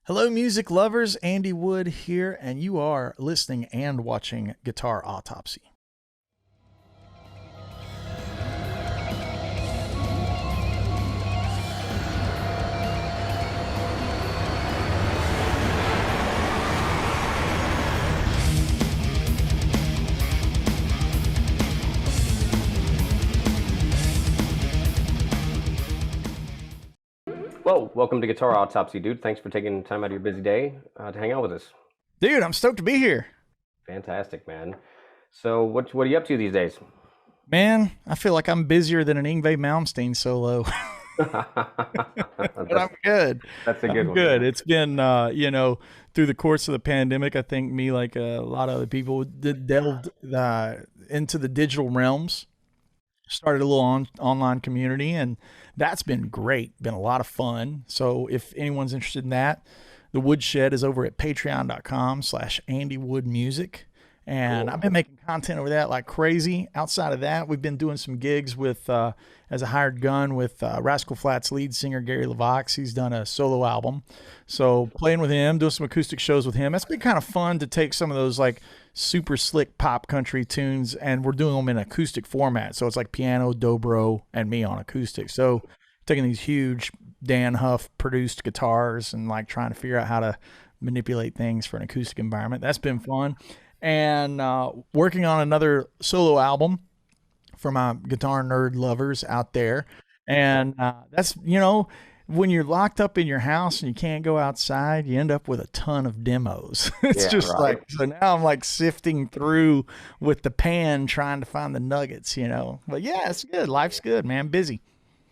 Hello, music lovers. Andy Wood here, and you are listening and watching Guitar Autopsy. Whoa, welcome to Guitar Autopsy, dude. Thanks for taking time out of your busy day to hang out with us. Dude, I'm stoked to be here. Fantastic, man. So what are you up to these days? Man, I feel like I'm busier than an Yngwie Malmsteen solo. But I'm good. That's a good one. Good. It's been, through the course of the pandemic, I think me, like a lot of other people, delved into the digital realms. Started a little online community, and that's been great. Been a lot of fun. So if anyone's interested in that, the Woodshed is over at patreon.com/AndyWoodMusic. And cool. I've been making content over that like crazy. Outside of that, we've been doing some gigs with, as a hired gun with Rascal Flatts lead singer Gary LeVox. He's done a solo album. So playing with him, doing some acoustic shows with him. That's been kind of fun to take some of those like super slick pop country tunes, and we're doing them in acoustic format. So it's like piano, dobro, and me on acoustic. So taking these huge Dan Huff produced guitars and like trying to figure out how to manipulate things for an acoustic environment. That's been fun. And working on another solo album for my guitar nerd lovers out there. And that's, when you're locked up in your house and you can't go outside, you end up with a ton of demos. It's just right. Like, so now I'm like sifting through with the pan trying to find the nuggets, But yeah, it's good. Life's good, man. Busy.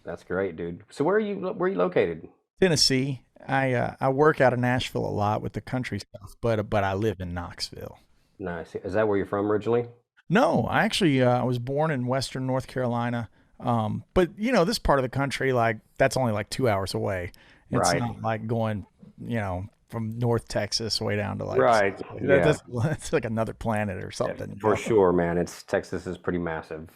That's great, dude. So where are you located? Tennessee. I work out of Nashville a lot with the country stuff, but I live in Knoxville. Nice. Is that where you're from originally? No, I actually I was born in Western North Carolina. But this part of the country, like that's only like 2 hours away. It's not like going, from North Texas way down to like right. That's like another planet or something. Yeah, for sure, man. Texas is pretty massive.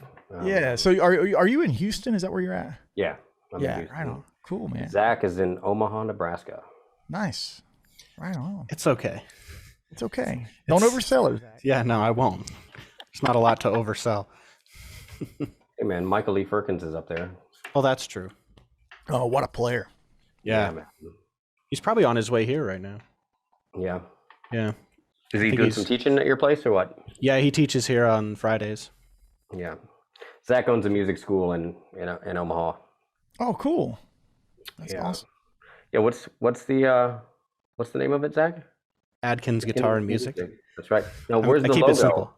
Yeah. So are you in Houston? Is that where you're at? Yeah. I'm in Houston. Right on. Cool, man. Zach is in Omaha, Nebraska. Nice. Right on. It's okay. It's okay. Don't oversell it, Zach. Yeah, no, I won't. There's not a lot to oversell. Hey, man, Michael Lee Perkins is up there. Oh, that's true. Oh, what a player. Yeah. Man. He's probably on his way here right now. Yeah. Yeah. Is he doing some teaching at your place or what? Yeah, he teaches here on Fridays. Yeah. Zach owns a music school in Omaha. Oh, cool. That's awesome. Yeah, what's the name of it, Zach? Adkins Guitar and Music. That's right. Now, where's the logo? It simple.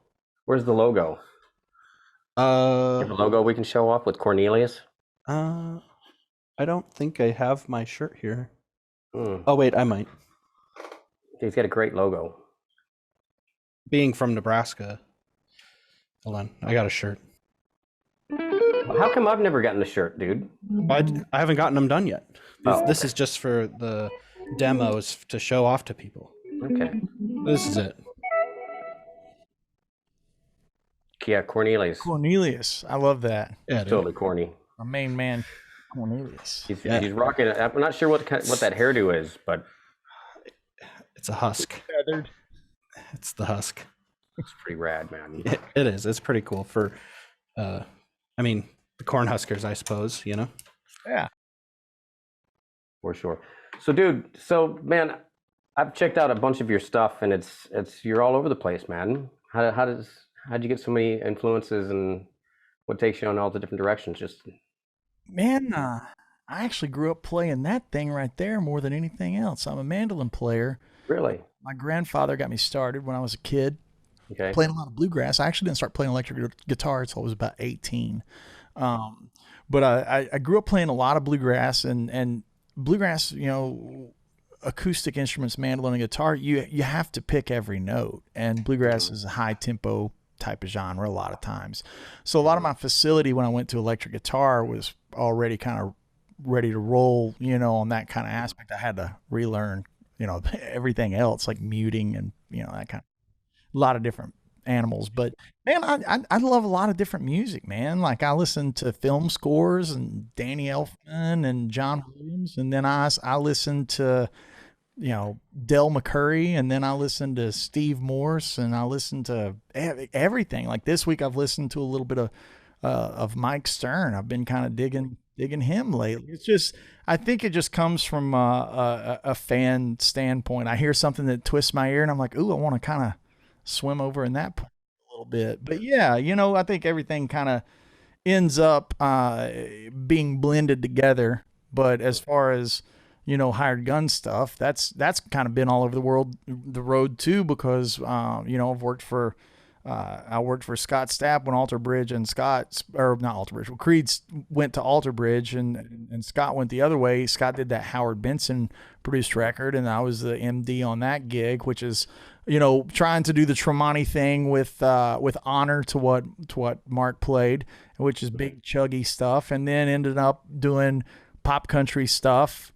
Where's the logo? You have a logo we can show off with Cornelius? I don't think I have my shirt here. Oh, wait, I might. He's got a great logo. Being from Nebraska. Hold on, I got a shirt. How come I've never gotten a shirt, dude? I haven't gotten them done yet. This is just for the demos to show off to people. Okay. This is it. Yeah, Cornelius. Cornelius. I love that. Yeah, totally corny. Our main man, Cornelius. He's rocking it. I'm not sure what that hairdo is, but it's a husk. Feathered. It's the husk. It's pretty rad, man. It is. It's pretty cool for, the Cornhuskers, I suppose, Yeah. For sure. So, dude, man, I've checked out a bunch of your stuff, and it's you're all over the place, man. How'd you get so many influences, and what takes you in all the different directions? Just man, I actually grew up playing that thing right there more than anything else. I'm a mandolin player. Really? My grandfather got me started when I was a kid. Okay. Playing a lot of bluegrass. I actually didn't start playing electric guitar until I was about 18. But I grew up playing a lot of bluegrass, and bluegrass, acoustic instruments, mandolin and guitar, you have to pick every note, and bluegrass is a high tempo type of genre a lot of times. So a lot of my facility when I went to electric guitar was already kind of ready to roll, on that kind of aspect. I had to relearn, everything else like muting and, that kind of, a lot of different animals. But man, I love a lot of different music, man. Like I listen to film scores and Danny Elfman and John Williams, and then I listen to Del McCurry, and then I listen to Steve Morse, and I listen to everything. Like this week, I've listened to a little bit of Mike Stern. I've been kind of digging him lately. It's just, I think it just comes from a fan standpoint. I hear something that twists my ear, and I'm like, ooh, I want to kind of swim over in that a little bit. But yeah, I think everything kind of ends up being blended together. But as far as hired gun stuff, that's kind of been all over the road too, because I've worked for I worked for Scott Stapp when Alter Bridge and Creed went to Alter Bridge, and Scott went the other way. Scott did that Howard Benson produced record, and I was the MD on that gig, which is trying to do the Tremonti thing with honor to what Mark played, which is big chuggy stuff, and then ended up doing pop country stuff,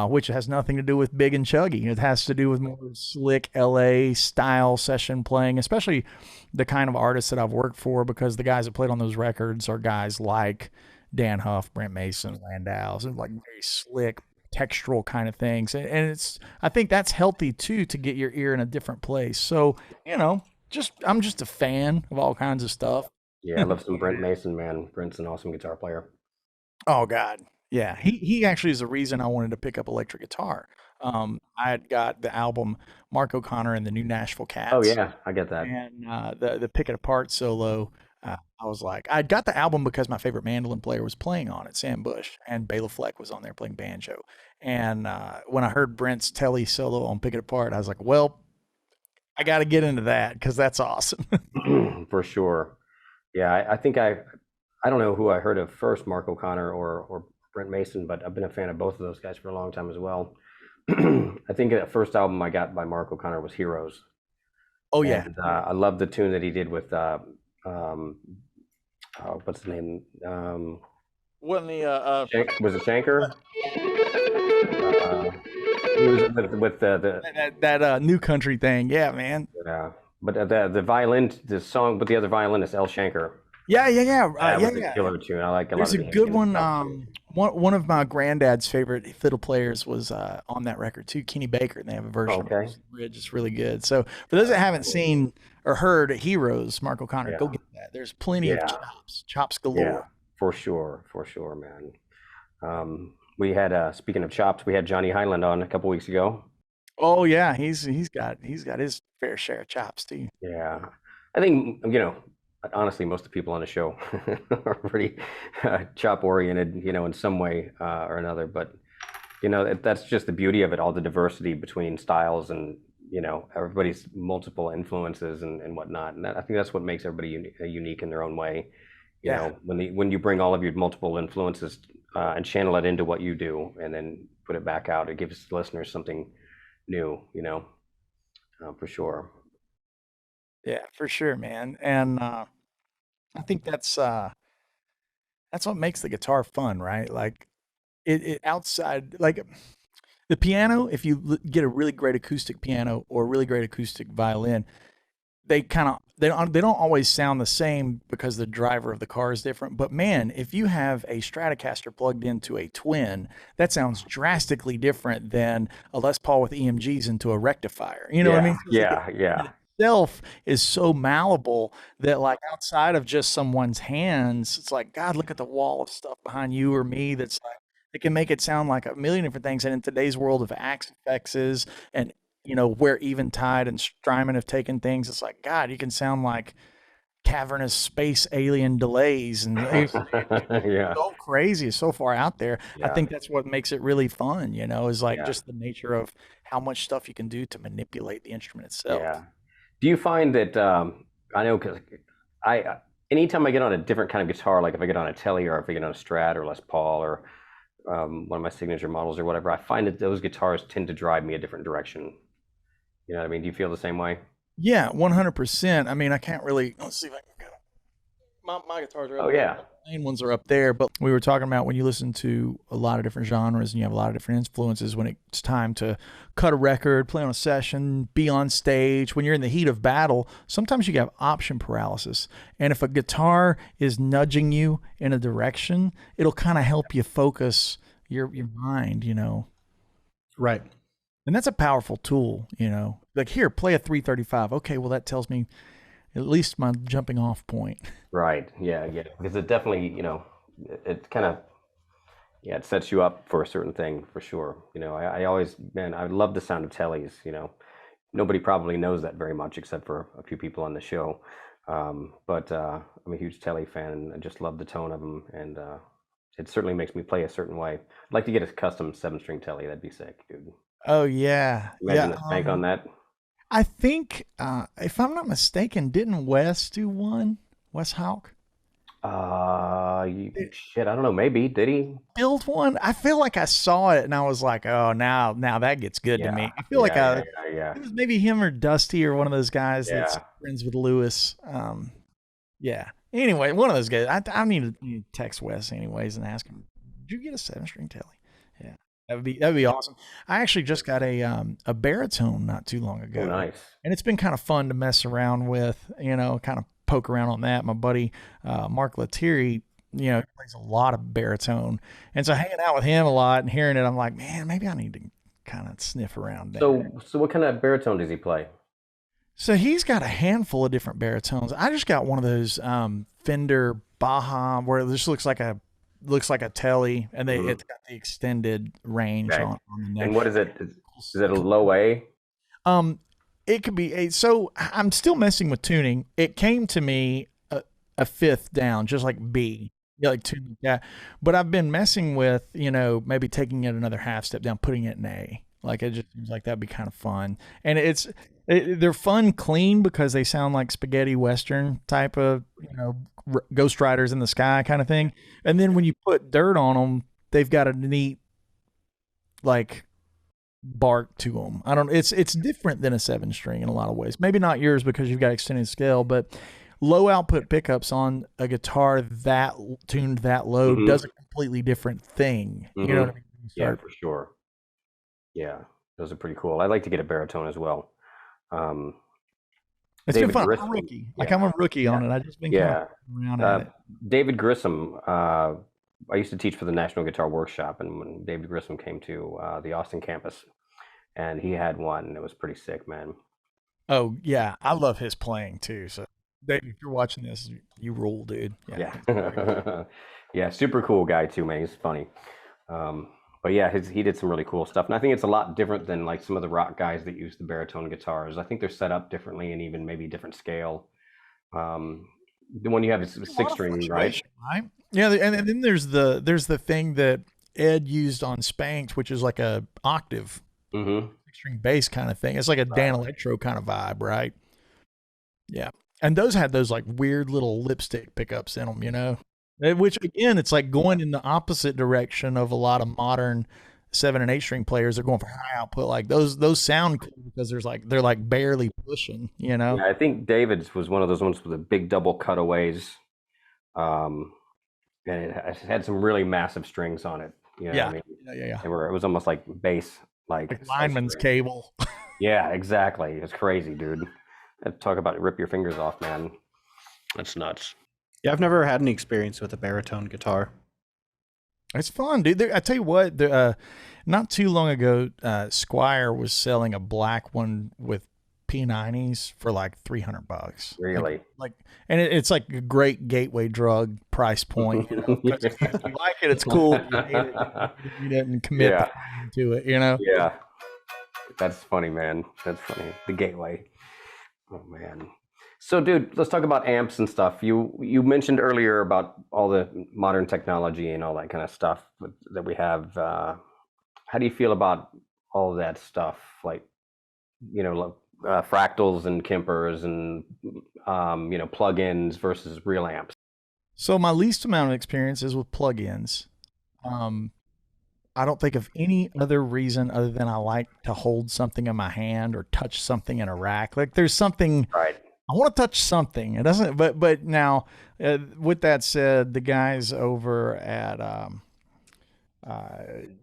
which has nothing to do with big and chuggy. It has to do with more slick LA style session playing, especially the kind of artists that I've worked for, because the guys that played on those records are guys like Dan Huff, Brent Mason, Landau, so like very slick textural kind of things. And I think that's healthy too, to get your ear in a different place. So, I'm just a fan of all kinds of stuff. Yeah, I love some Brent Mason, man. Brent's an awesome guitar player. Oh God. Yeah, he actually is the reason I wanted to pick up electric guitar. I had got the album Mark O'Connor and the New Nashville Cats. Oh yeah, I get that. And the Pick It Apart solo, I was like, I got the album because my favorite mandolin player was playing on it, Sam Bush, and Bela Fleck was on there playing banjo. And when I heard Brent's Telly solo on Pick It Apart, I was like, well, I got to get into that because that's awesome. For sure. Yeah, I think I don't know who I heard of first, Mark O'Connor or Brent Mason, but I've been a fan of both of those guys for a long time as well. I think the first album I got by Mark O'Connor was Heroes. Oh yeah. And, I love the tune that he did with what's the name? Wasn't the was it Shanker? He was with that New Country thing. Yeah, man. Yeah, but the violin, the song with the other violinist, L. Shanker. Yeah. That was a killer tune. I like a lot. There's a good one. One of my granddad's favorite fiddle players was on that record too, Kenny Baker, and they have a version of the bridge. It's really good. So for those that haven't seen or heard Heroes, Mark O'Connor, go get that. There's plenty of chops galore. Yeah, for sure, man. We had speaking of chops, we had Johnny Highland on a couple weeks ago. Oh yeah, he's got his fair share of chops too. Yeah, I think honestly, most of the people on the show are pretty chop oriented, in some way or another. But that's just the beauty of it, all the diversity between styles and everybody's multiple influences and whatnot. And I think that's what makes everybody unique in their own way. You know, when you bring all of your multiple influences and channel it into what you do, and then put it back out, it gives listeners something new. For sure. Yeah, for sure, man. And I think that's what makes the guitar fun, right? Like it outside, like the piano, if you get a really great acoustic piano or a really great acoustic violin, they don't always sound the same because the driver of the car is different. But man, if you have a Stratocaster plugged into a Twin, that sounds drastically different than a Les Paul with EMGs into a rectifier. You know what I mean? Yeah. Itself is so malleable that, like, outside of just someone's hands, it's like, God, look at the wall of stuff behind you or me that's like, it can make it sound like a million different things. And in today's world of Axe Fx's and where Eventide and Strymon have taken things, it's like, God, you can sound like cavernous space alien delays, and it's so crazy, it's so far out there. I think that's what makes it really fun, is like just the nature of how much stuff you can do to manipulate the instrument itself. Do you find that I know, because anytime I get on a different kind of guitar, like if I get on a Telly or if I get on a Strat or Les Paul or one of my signature models or whatever, I find that those guitars tend to drive me a different direction. You know what I mean? Do you feel the same way? Yeah, 100%. I mean, I can't really. Let's see if I can go. My guitars are up there. The main ones are up there, but we were talking about when you listen to a lot of different genres and you have a lot of different influences, when it's time to cut a record, play on a session, be on stage, when you're in the heat of battle, sometimes you have option paralysis. And if a guitar is nudging you in a direction, it'll kind of help you focus your mind, Right. And that's a powerful tool, you know. Like, here, play a 335. Okay, well, that tells me at least my jumping off point. Right. Yeah. Yeah. Because it definitely, it kind of, yeah, it sets you up for a certain thing for sure. I always, man, I love the sound of tellies. Nobody probably knows that very much except for a few people on the show. But I'm a huge telly fan, and I just love the tone of them. And it certainly makes me play a certain way. I'd like to get a custom 7-string telly. That'd be sick, dude. Oh, yeah. Imagine a spank on that. I think, if I'm not mistaken, didn't Wes do one? Wes Houck? Shit, I don't know. Maybe. Did he? Build one? I feel like I saw it and I was like, oh, now that gets good to me. I feel like it was maybe him or Dusty or one of those guys that's friends with Lewis. Yeah. Anyway, one of those guys. I need to text Wes anyways and ask him, did you get a 7-string telly? Yeah. That'd be awesome. I actually just got a baritone not too long ago. Oh, nice. And it's been kind of fun to mess around with, kind of poke around on that. My buddy Mark Lettieri, plays a lot of baritone. And so hanging out with him a lot and hearing it, I'm like, man, maybe I need to kind of sniff around there. So what kind of baritone does he play? So he's got a handful of different baritones. I just got one of those Fender Baja where it just looks like a telly, and it's got the extended range on the neck. And what is it? Is it a low A? It could be so I'm still messing with tuning. It came to me a fifth down, just like B, like tuning that. But I've been messing with, maybe taking it another half step down, putting it in A. Like, it just seems like that'd be kind of fun. And they're fun, clean, because they sound like spaghetti Western type of, Ghost Riders in the Sky kind of thing. And then when you put dirt on them, they've got a neat, like, bark to them. It's different than a 7-string in a lot of ways. Maybe not yours because you've got extended scale, but low output pickups on a guitar that tuned that low does a completely different thing. You know what I mean? Yeah, for sure. Yeah, those are pretty cool. I'd like to get a baritone as well. It's been fun. I'm a rookie. I'm a rookie on it. I just been kind of around at it. David Grissom. I used to teach for the National Guitar Workshop, and when David Grissom came to the Austin campus, and he had one, and it was pretty sick, man. Oh yeah, I love his playing too. So, Dave, if you're watching this, you rule, dude. Yeah, yeah, super cool guy too, man. He's funny. But yeah, he did some really cool stuff. And I think it's a lot different than like some of the rock guys that use the baritone guitars. I think they're set up differently and even maybe different scale. The one you have is 6-string, right? Yeah, and then there's the thing that Ed used on Spanx, which is like a octave 6-string bass kind of thing. It's like a Dan Electro kind of vibe, right? Yeah. And those had those like weird little lipstick pickups in them, which again, it's like going in the opposite direction of a lot of modern 7 and 8-string players. They're going for high output. Like those sound cool because they're like barely pushing, Yeah, I think David's was one of those ones with the big double cutaways. And it had some really massive strings on it. Yeah. It was almost like bass, like lineman's cable. Yeah, exactly. It's crazy, dude. Talk about rip your fingers off, man. That's nuts. Yeah, I've never had any experience with a baritone guitar. It's fun, dude. I tell you what, not too long ago, Squire was selling a black one with P90s for like $300. Really? And it's like a great gateway drug price point. If you like it, it's cool. If you hate it, you didn't commit to it. Yeah, that's funny, man. That's funny. The gateway. Oh man. So, dude, let's talk about amps and stuff. You mentioned earlier about all the modern technology and all that kind of stuff that we have. How do you feel about all of that stuff? Like, fractals and Kempers and, plugins versus real amps? So my least amount of experience is with plugins. I don't think of any other reason other than I like to hold something in my hand or touch something in a rack. Like there's something... Right. I want to touch something. It doesn't, but now, with that said, the guys over at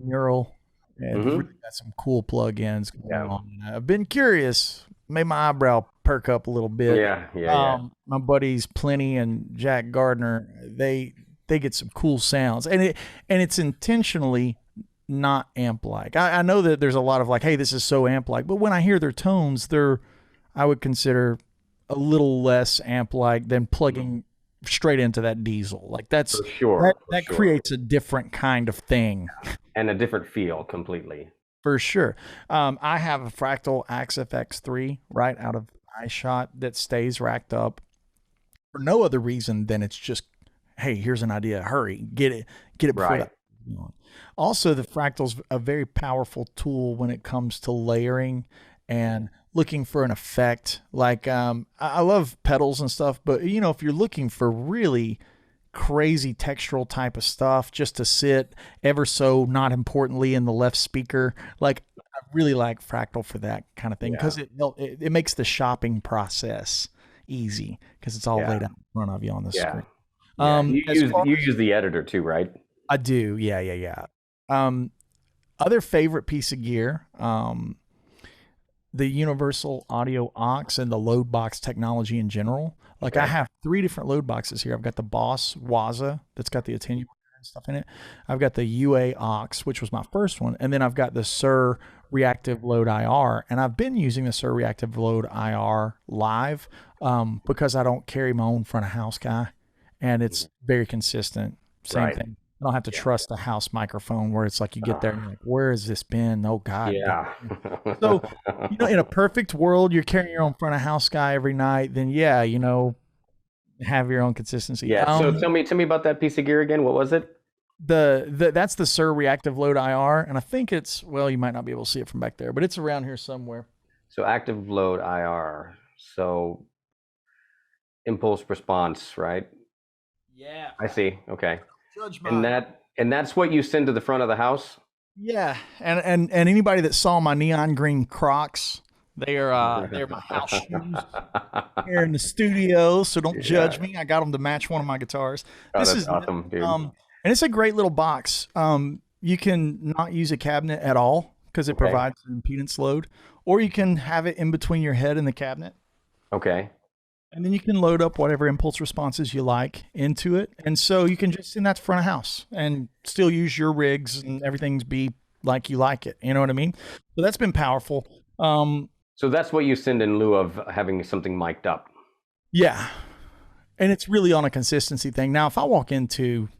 Neural have really got some cool plugins going on. I've been curious, made my eyebrow perk up a little bit. Yeah. My buddies Plenty and Jack Gardner, they get some cool sounds, and it's intentionally not amp-like. I know that there's a lot of like, hey, this is so amp-like, but when I hear their tones, I would consider a little less amp-like than plugging straight into that diesel. Like that's for sure, that creates a different kind of thing. And a different feel completely. For sure. I have a Fractal Axe Fx3 right out of iShot that stays racked up for no other reason than it's just, hey, here's an idea. Hurry, get it before Right. that. Also, the Fractal's a very powerful tool when it comes to layering and looking for an effect. Like, I love pedals and stuff, but you know, if you're looking for really crazy textural type of stuff just to sit ever so not importantly in the left speaker, like I really like Fractal for that kind of thing, because it makes the shopping process easy because it's all laid out in front of you on the screen. You use the editor too, right? I do. Yeah. Other favorite piece of gear, the universal audio aux and the load box technology in general. Like I have 3 different load boxes here. I've got the Boss Waza that's got the attenuator and stuff in it. I've got the UA aux, which was my first one. And then I've got the Sir Reactive Load IR. And I've been using the Sir Reactive Load IR live because I don't carry my own front of house guy. And it's very consistent. Same thing. I don't have to trust a house microphone where it's like you get there and you're like, where has this been? Oh God. Yeah. So, you know, in a perfect world, you're carrying your own front of house guy every night, then yeah, you know, have your own consistency. Yeah. So tell me about that piece of gear again. What was it? That's the Sir Reactive Load IR. And I think it's, well, you might not be able to see it from back there, but it's around here somewhere. So active load IR. So impulse response, right? Yeah. I see. Okay. Judge And that's what you send to the front of the house? Yeah. And anybody that saw my neon green Crocs, they're my house shoes here in the studio. So don't judge me. I got them to match one of my guitars. This is awesome, dude. And it's a great little box. You can not use a cabinet at all because it provides an impedance load, or you can have it in between your head and the cabinet. Okay. And then you can load up whatever impulse responses you like into it. And so you can just send that to front of house and still use your rigs and everything's be like you like it. You know what I mean? So that's been powerful. So that's what you send in lieu of having something mic'd up. Yeah. And it's really on a consistency thing. Now, if I walk into,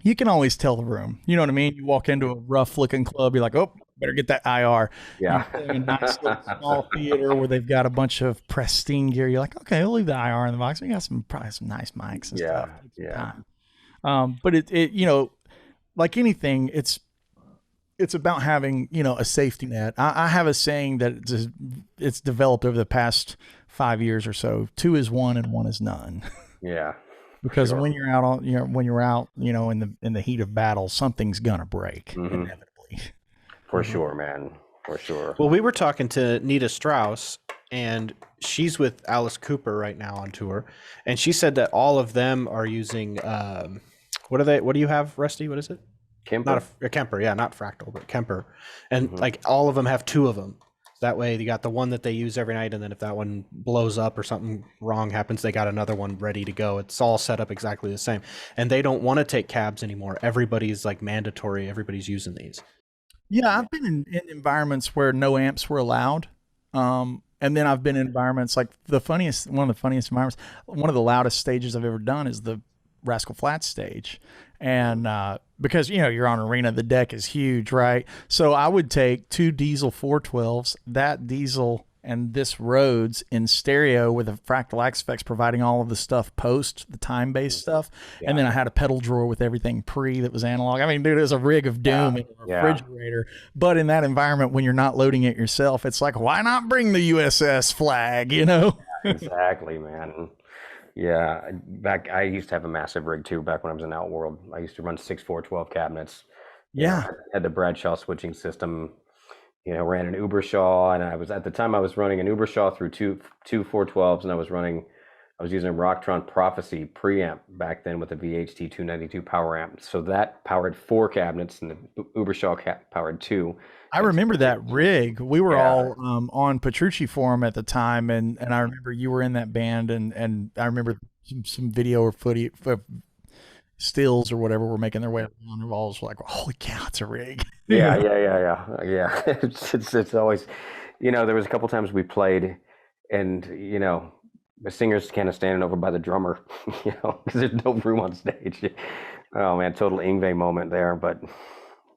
you can always tell the room. You know what I mean? You walk into a rough looking club, you're like, oh, better get that IR. Yeah. A nice little small theater where they've got a bunch of pristine gear. You're like, okay, we'll leave the IR in the box. We got probably some nice mics and stuff. Yeah. But it you know, like anything, it's about having, you know, a safety net. I have a saying that it's developed over the past 5 years or so. 2 is 1 and 1 is none. Yeah. Because when you're out in the heat of battle, something's gonna break inevitably. For sure, man. For sure. Well, we were talking to Nita Strauss, and she's with Alice Cooper right now on tour, and she said that all of them are using what do you have, Rusty? What is it? Kemper? Not a Kemper, yeah, not Fractal, but Kemper. And like all of them have 2 of them. That way you got the one that they use every night, and then if that one blows up or something wrong happens, they got another one ready to go. It's all set up exactly the same. And they don't want to take cabs anymore. Everybody's like mandatory. Everybody's using these. Yeah, I've been in environments where no amps were allowed. And then I've been in environments like one of the funniest environments, one of the loudest stages I've ever done is the Rascal Flatts stage. And because, you know, you're on arena, the deck is huge, right? So I would take 2 diesel 412s, that diesel and this Rhodes in stereo with a Fractal Axe Fx providing all of the stuff post, the time-based stuff. Yeah. And then I had a pedal drawer with everything that was analog. I mean, dude, it was a rig of doom in a refrigerator. But in that environment, when you're not loading it yourself, it's like, why not bring the USS flag, you know? Yeah, exactly, man. Yeah, I used to have a massive rig too back when I was in Outworld. I used to run 6 412 cabinets. Yeah. Had the Bradshaw switching system. You know, ran an Ubershaw, and I was running an Ubershaw through two 412s, and I was using a Rocktron Prophecy preamp back then with a VHT 292 power amp. So that powered 4 cabinets, and the Ubershaw powered 2. I remember that rig. We were all on Petrucci Forum at the time, and I remember you were in that band, and I remember some video or footage. stills or whatever were making their way down. They're always like, holy cow, it's a rig. Yeah. It's always, there was a couple times we played, and the singer's kind of standing over by the drummer, because there's no room on stage. Oh man, total Yngwie moment there, but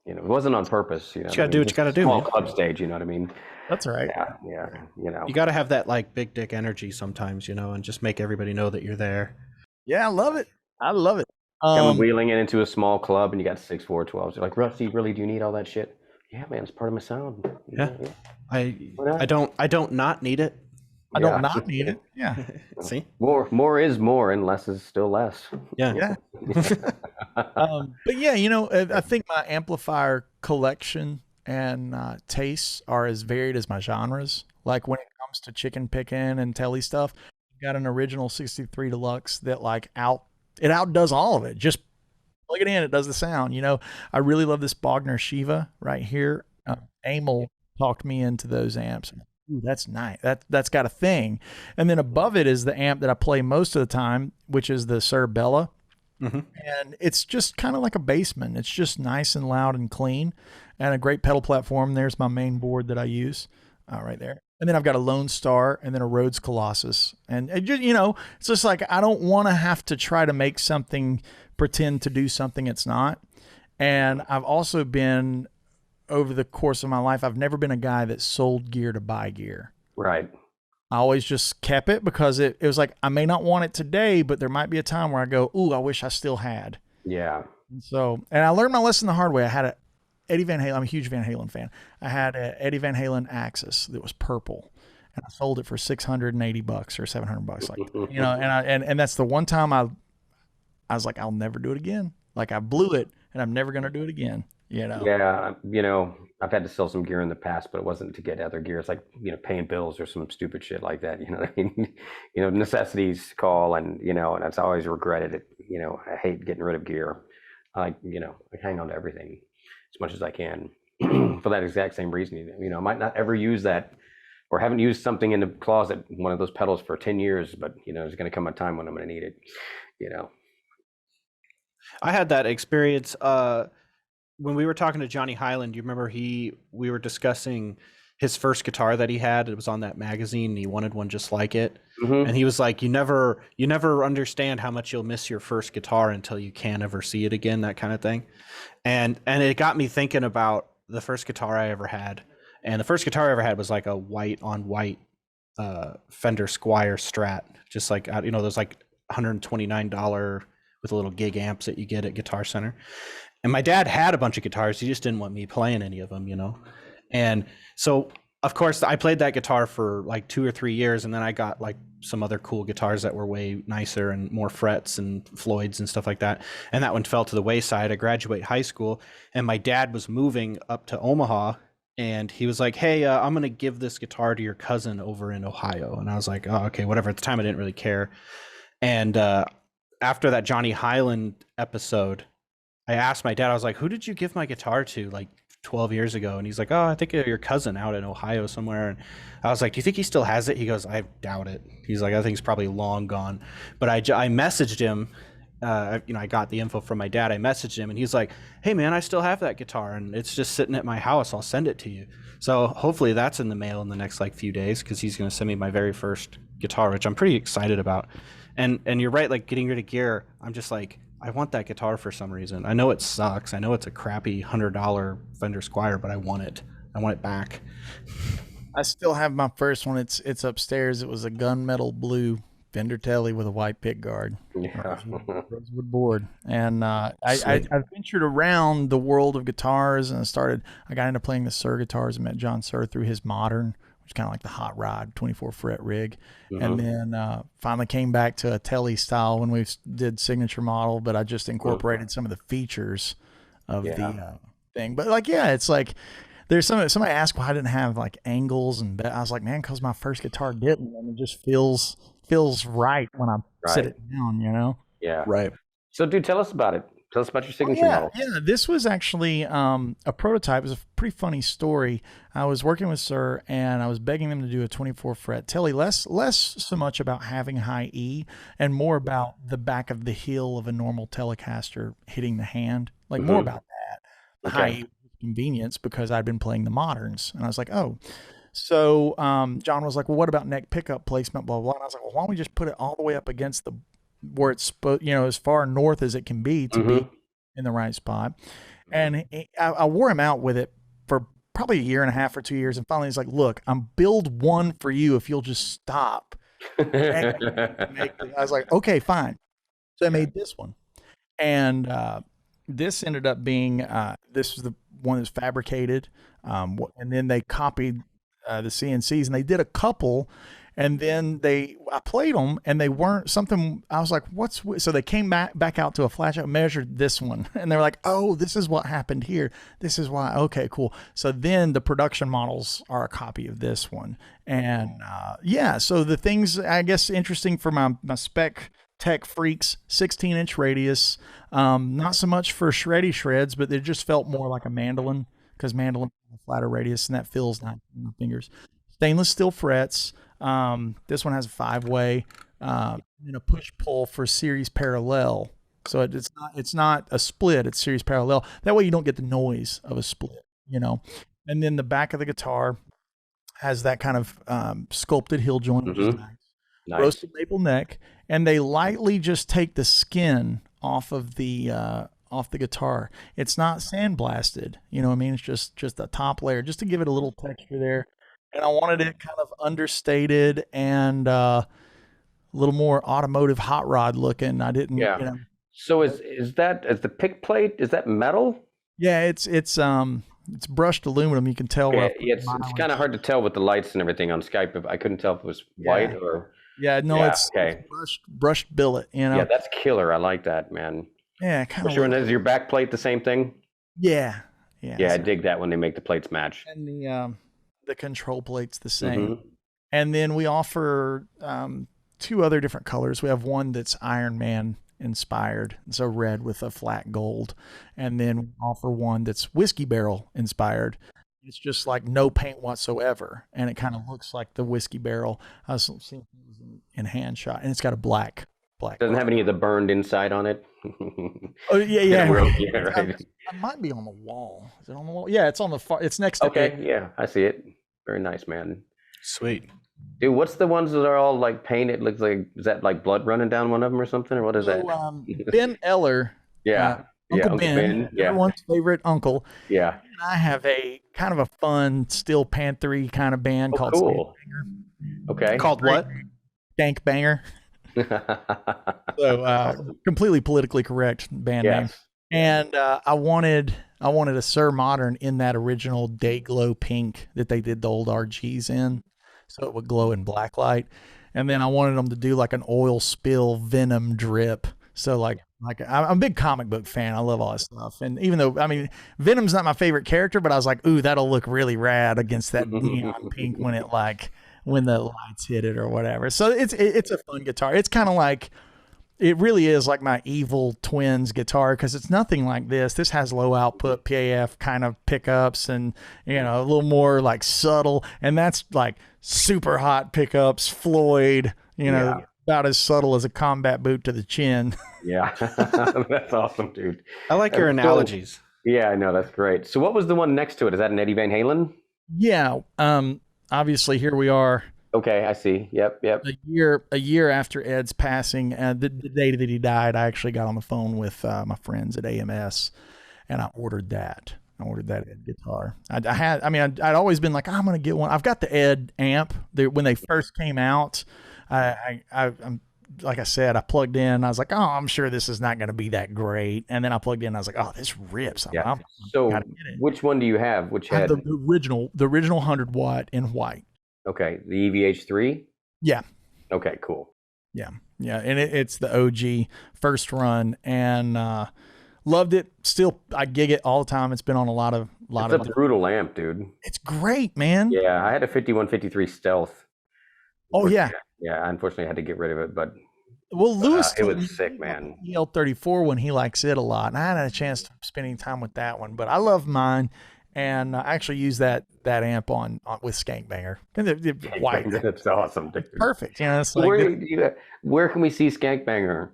it wasn't on purpose. You gotta do what you gotta do. Small club stage, you know what I mean? That's right. Yeah. You gotta have that like big dick energy sometimes, and just make everybody know that you're there. Yeah, I love it. Coming wheeling it into a small club, and you got 6, 4, 12s. You're like, Rusty, really? Do you need all that shit? Yeah, man, it's part of my sound. Yeah. I don't not need it. I don't not need it. Yeah. See? More is more, and less is still less. Yeah. But yeah, I think my amplifier collection and tastes are as varied as my genres. Like when it comes to chicken picking and telly stuff, I've got an original 63 Deluxe that it outdoes all of it. Just plug it in, it does the sound. I really love this Bogner Shiva right here. Emil talked me into those amps. Ooh, that's nice. That's got a thing. And then above it is the amp that I play most of the time, which is the Sir Bella. Mm-hmm. And it's just kind of like a Bassman. It's just nice and loud and clean, and a great pedal platform. There's my main board that I use right there. And then I've got a Lone Star and then a Rhodes Colossus. And it just, it's just like, I don't want to have to try to make something pretend to do something it's not. And I've also been, over the course of my life, I've never been a guy that sold gear to buy gear. Right. I always just kept it because it was like, I may not want it today, but there might be a time where I go, ooh, I wish I still had. Yeah. And I learned my lesson the hard way. I had a Eddie Van Halen. I'm a huge Van Halen fan. I had an Eddie Van Halen Axis that was purple, and I sold it for $680 or $700, like that. And that's the one time I was like, I'll never do it again. Like, I blew it, and I'm never gonna do it again. Yeah, I've had to sell some gear in the past, but it wasn't to get other gear. It's like paying bills or some stupid shit like that. You know what I mean? Necessities call, and and that's always regretted it. I hate getting rid of gear. I hang on to everything as much as I can for that exact same reason. I might not ever use that, or haven't used something in the closet, one of those pedals, for 10 years, but there's going to come a time when I'm going to need it. I had that experience when we were talking to Johnny Highland. You remember we were discussing his first guitar that he had. It was on that magazine, and he wanted one just like it. Mm-hmm. And he was like, you never understand how much you'll miss your first guitar until you can't ever see it again, that kind of thing. And it got me thinking about the first guitar I ever had. And the first guitar I ever had was like a white on white Fender Squier Strat, just like, those like $129 with a little gig amps that you get at Guitar Center. And my dad had a bunch of guitars. He just didn't want me playing any of them, And so, of course, I played that guitar for like 2 or 3 years, and then I got like some other cool guitars that were way nicer and more frets and Floyds and stuff like that. And that one fell to the wayside. I graduated high school, and my dad was moving up to Omaha, and he was like, hey, I'm going to give this guitar to your cousin over in Ohio. And I was like, oh, okay, whatever. At the time, I didn't really care. And after that Johnny Highland episode, I asked my dad, I was like, who did you give my guitar to like 12 years ago? And he's like, oh, I think your cousin out in Ohio somewhere. And I was like, do you think he still has it? He goes, I doubt it. He's like, I think he's probably long gone. But I messaged him, I got the info from my dad. I messaged him, and he's like, hey man, I still have that guitar, and it's just sitting at my house. I'll send it to you. So hopefully that's in the mail in the next like few days, because he's going to send me my very first guitar, which I'm pretty excited about. And you're right, like getting rid of gear, I'm just like, I want that guitar for some reason. I know it sucks. I know it's a crappy $100 Fender Squier, but I want it. I want it back. I still have my first one. It's upstairs. It was a gunmetal blue Fender Telly with a white pick guard. Yeah. Rosewood board. And I ventured around the world of guitars, and I got into playing the Sir guitars and met John Sir through his Modern, which is kind of like the hot rod 24 fret rig. Mm-hmm. And then finally came back to a Telly style when we did Signature Model, but I just incorporated some of the features of the thing. But like, it's like, there's somebody asked why I didn't have like angles, and I was like, man, because my first guitar didn't, and it just feels right when I sit it down, Yeah. Right. So dude, tell us about it. Tell us about your Oh, signature yeah, model. yeah. This was actually a prototype. It was a pretty funny story. I was working with Sir, and I was begging them to do a 24 fret telly, less so much about having high E, and more about the back of the heel of a normal Telecaster hitting the hand, like more about that. The high Okay. E was convenience because I'd been playing the moderns, and I was like, oh. So John was like, well, what about neck pickup placement, blah, blah, blah. And I was like, well, why don't we just put it all the way up against the where it's as far north as it can be to be in the right spot. And I wore him out with it for probably a year and a half or 2 years. And finally he's like, look, I'm build one for you if you'll just stop. I was like, okay, fine. So I made this one. And this ended up being, this was the one that's fabricated. And then they copied the CNCs, and they did a couple, and then I played them, and they weren't something. I was like, so they came back out to a flash out, measured this one, and they were like, oh, this is what happened here. This is why. Okay, cool. So then the production models are a copy of this one. And yeah, so the things, I guess, interesting for my spec tech freaks, 16-inch radius, not so much for shreddy shreds, but it just felt more like a mandolin, because mandolin has a flatter radius, and that feels nice in my fingers. Stainless steel frets. This one has a 5-way, and a push pull for series parallel. So it's not a split, it's series parallel. That way you don't get the noise of a split, And then the back of the guitar has that kind of sculpted heel joint, which is nice. Roasted maple neck, and they lightly just take the skin off the guitar. It's not sandblasted, you know what I mean? It's just a top layer, just to give it a little texture there. And I wanted it kind of understated and a little more automotive hot rod looking. I didn't, So is the pick plate, is that metal? Yeah, it's brushed aluminum. You can tell. Okay. It's kind of hard to tell with the lights and everything on Skype. I couldn't tell if it was white or. Yeah, no, it's brushed billet. Yeah, that's killer. I like that, man. Yeah, kind of. Sure. And is your back plate the same thing? Yeah. I dig that when they make the plates match. And the control plate's the same. And then we offer 2 other different colors. We have one that's Iron Man inspired, so red with a flat gold, and then we offer one that's Whiskey Barrel inspired. It's just like no paint whatsoever, and it kind of looks like the Whiskey Barrel. I was seeing things in hand shot, and it's got a black. Doesn't have any of the burned inside on it. Oh yeah. Right. It might be on the wall. Is it on the wall? Yeah, it's on the far. It's next to. Okay, yeah, I see it. Very nice, man. Sweet. Dude, what's the ones that are all like painted? Looks like, is that like blood running down one of them or something, or what is that? Ben Eller. Uncle Ben, everyone's favorite uncle. Yeah. And I have a kind of a fun Steel Panther-y kind of band called cool. Okay. Called what? Dank Banger. So completely politically correct band name. And I wanted a Sir Modern in that original day glow pink that they did the old RGs in, so it would glow in black light. And then I wanted them to do like an oil spill Venom drip. So like I'm a big comic book fan. I love all that stuff. And even though, I mean, Venom's not my favorite character, but I was like, ooh, that'll look really rad against that neon pink when the lights hit it or whatever. So it's a fun guitar. It's kind of like, it really is like my Evil Twins guitar, because it's nothing like this. This has low output PAF kind of pickups and, a little more like subtle. And that's like super hot pickups, Floyd, about as subtle as a combat boot to the chin. Yeah, that's awesome, dude. I like your analogies. Yeah, I know, that's great. So what was the one next to it? Is that an Eddie Van Halen? Yeah, obviously here we are. Okay, I see. Yep. A year after Ed's passing, the day that he died, I actually got on the phone with my friends at AMS, and I ordered that. Ed guitar. I'd always been like, I'm gonna get one. I've got the Ed amp. When they first came out, I'm like I said, I plugged in. I was like, oh, I'm sure this is not going to be that great. And then I plugged in. And I was like, oh, this rips. So which one do you have? Which head? The original 100 watt in white. Okay, the EVH3. Yeah. Okay, cool. Yeah, and it's the OG first run, and loved it. Still, I gig it all the time. It's been on a lot of. It's a brutal amp, dude. It's great, man. Yeah, I had a 5153 Stealth. Oh yeah. Yeah, unfortunately I had to get rid of it, but Well, Lewis, It was sick, man. EL34 when he likes it a lot, and I hadn't had a chance to spending time with that one, but I love mine, and I actually use that amp on with Skankbanger. White, That's awesome, dude. perfect. You know, it's So like where can we see Skankbanger?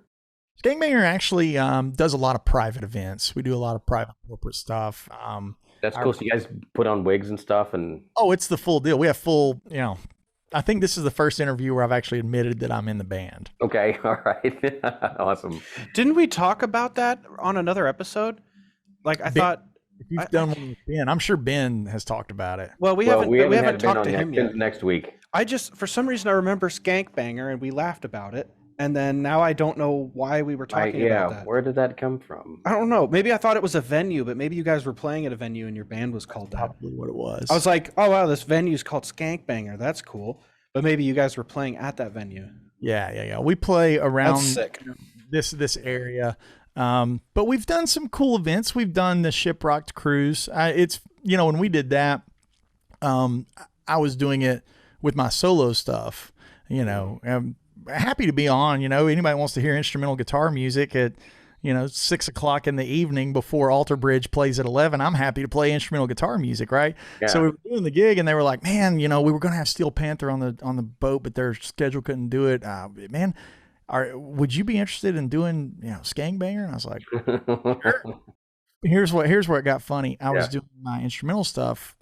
Skankbanger actually does a lot of private events. We do a lot of private corporate stuff. That's cool. So you guys put on wigs and stuff, and Oh, it's the full deal. We have full, you know. I think this is the first interview where I've actually admitted that I'm in the band. okay, all right, awesome. Didn't we talk about that on another episode? Like I thought. If you've done one with Ben, I'm sure Ben has talked about it. Well, we haven't talked to him yet. Next week. I just, for some reason, I remember Skankbanger, and we laughed about it. And then now I don't know why we were talking about that. Where did that come from? I don't know. Maybe I thought it was a venue, but maybe you guys were playing at a venue and your band was called that. Probably what it was. I was like, oh wow, this venue's called Skankbanger. That's cool. But maybe you guys were playing at that venue. Yeah. We play around That's sick. this area. But we've done some cool events. We've done the Shiprocked cruise. It's, you know, when we did that, I was doing it with my solo stuff, you know. I'm happy to be on, you know, anybody wants to hear instrumental guitar music at, you know, 6 o'clock in the evening before Alter Bridge plays at 11. I'm happy to play instrumental guitar music. Right. Yeah. So we were doing the gig and they were like, man, you know, we were going to have Steel Panther on the boat, but their schedule couldn't do it. Man, would you be interested in doing, you know, Skankbanger? And I was like, sure. Here's where it got funny. I was doing my instrumental stuff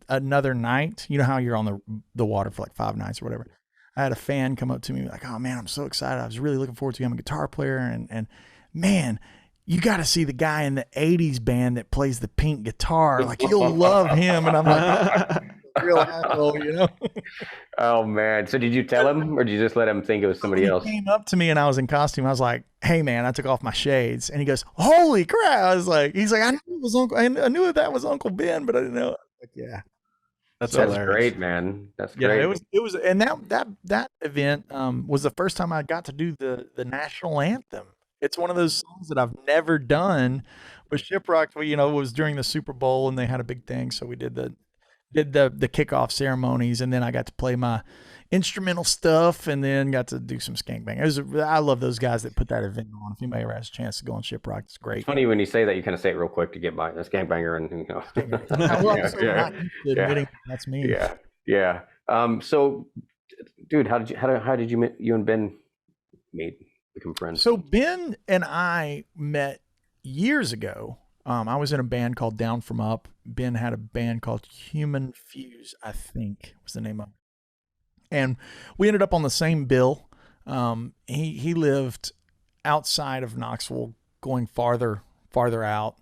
another night. You know how you're on the water for like 5 nights or whatever. I had a fan come up to me like, oh man, I'm so excited. I was really looking forward to becoming a guitar player. And man, you got to see the guy in the 80s band that plays the pink guitar. Like, you'll love him. And I'm like, real asshole, you know? Oh man. So did you tell him or did you just let him think it was somebody else? He came up to me and I was in costume. I was like, hey man, I took off my shades. And he goes, holy crap. I was like, he's like, I knew it was I knew that was Uncle Ben, but I didn't know it. Like, yeah. That's great, man. That's great. Yeah, it was, and that event was the first time I got to do the national anthem. It's one of those songs that I've never done. With Shiprocked, you know, it was during the Super Bowl and they had a big thing, so we did the kickoff ceremonies, and then I got to play my instrumental stuff, and then got to do some Skankbang. I love those guys that put that event on. If anybody ever has a chance to go on Shiprocked, it's great. It's funny when you say that, you kind of say it real quick to get by a Skankbanger, and you know. That's me. Yeah. So, dude, how did you and Ben become friends? So Ben and I met years ago. I was in a band called Down From Up. Ben had a band called Human Fuse, I think was the name of it. And we ended up on the same bill. He lived outside of Knoxville, going farther out.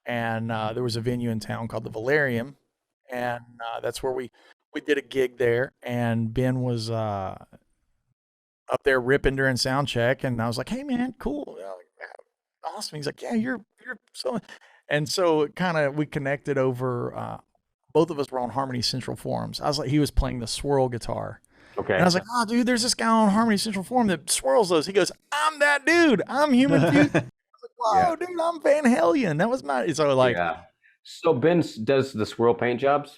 And there was a venue in town called the Valerium. And that's where we did a gig there. And Ben was up there ripping during sound check. And I was like, hey, man, cool. Awesome. He's like, yeah, you're so... And so we connected over, both of us were on Harmony Central forums. I was like, he was playing the Swirl guitar. Okay. And I was like, oh, dude, there's this guy on Harmony Central forum that swirls those. He goes, I'm that dude. I'm Human Fuse. I was like, whoa, dude, I'm Van Halen. That was my, so like. Yeah. So Ben does the Swirl paint jobs?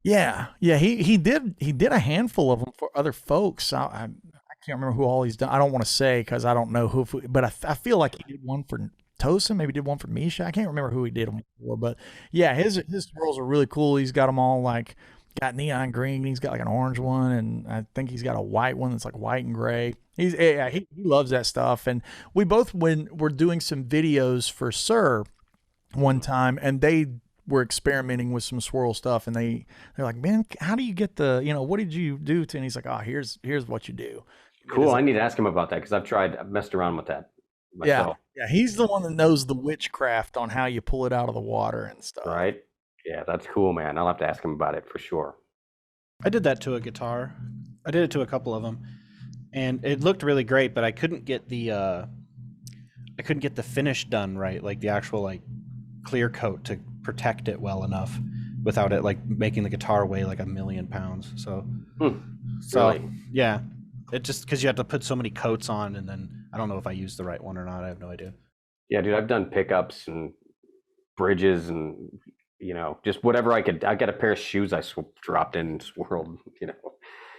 Yeah. He did a handful of them for other folks. I can't remember who all he's done. I don't want to say because I don't know who, but I feel like he did one for Tosin, maybe did one for Misha. I can't remember who he did them for, but yeah, his swirls are really cool. He's got them all like got neon green. He's got like an orange one, and I think he's got a white one that's like white and gray. He loves that stuff. And we both were doing some videos for Sir one time, and they were experimenting with some swirl stuff, and they're like, man, how do you get what did you do to? And he's like, oh, here's what you do. Cool. I need to ask him about that because I've messed around with that myself. Yeah, he's the one that knows the witchcraft on how you pull it out of the water and stuff. Right. Yeah, that's cool, man. I'll have to ask him about it for sure. I did that to a guitar. I did it to a couple of them, and it looked really great. But I couldn't get the finish done right, like the actual like clear coat to protect it well enough without it like making the guitar weigh like 1,000,000 pounds. So Really? Yeah, it just because you have to put so many coats on, and then I don't know if I used the right one or not. I have no idea. Yeah, dude, I've done pickups and bridges and just whatever I could. I got a pair of shoes I dropped in and swirled,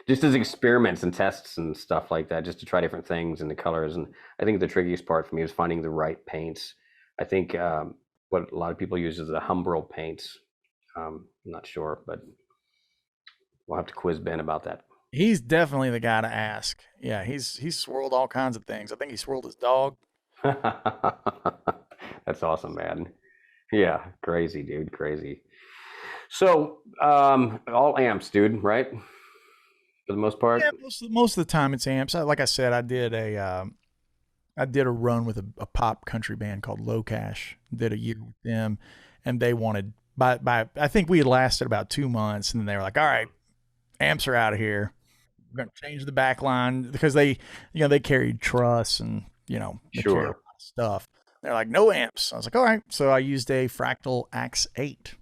just as experiments and tests and stuff like that, just to try different things and the colors. And I think the trickiest part for me is finding the right paints. I think what a lot of people use is the Humbrol paints. I'm not sure, but we'll have to quiz Ben about that. He's definitely the guy to ask. Yeah, he's swirled all kinds of things. I think he swirled his dog. That's awesome, man. Yeah, crazy, dude, crazy. So, all amps, dude, right? For the most part. Yeah, most of the time it's amps. Like I said, I did a run with a pop country band called LoCash. Did a year with them, and they wanted by I think we had lasted about 2 months, and then they were like, "All right, amps are out of here. We're going to change the back line," because they carried truss and they carried a lot of stuff. They're like, "No amps." I was like, "All right." So I used a Fractal Axe 8.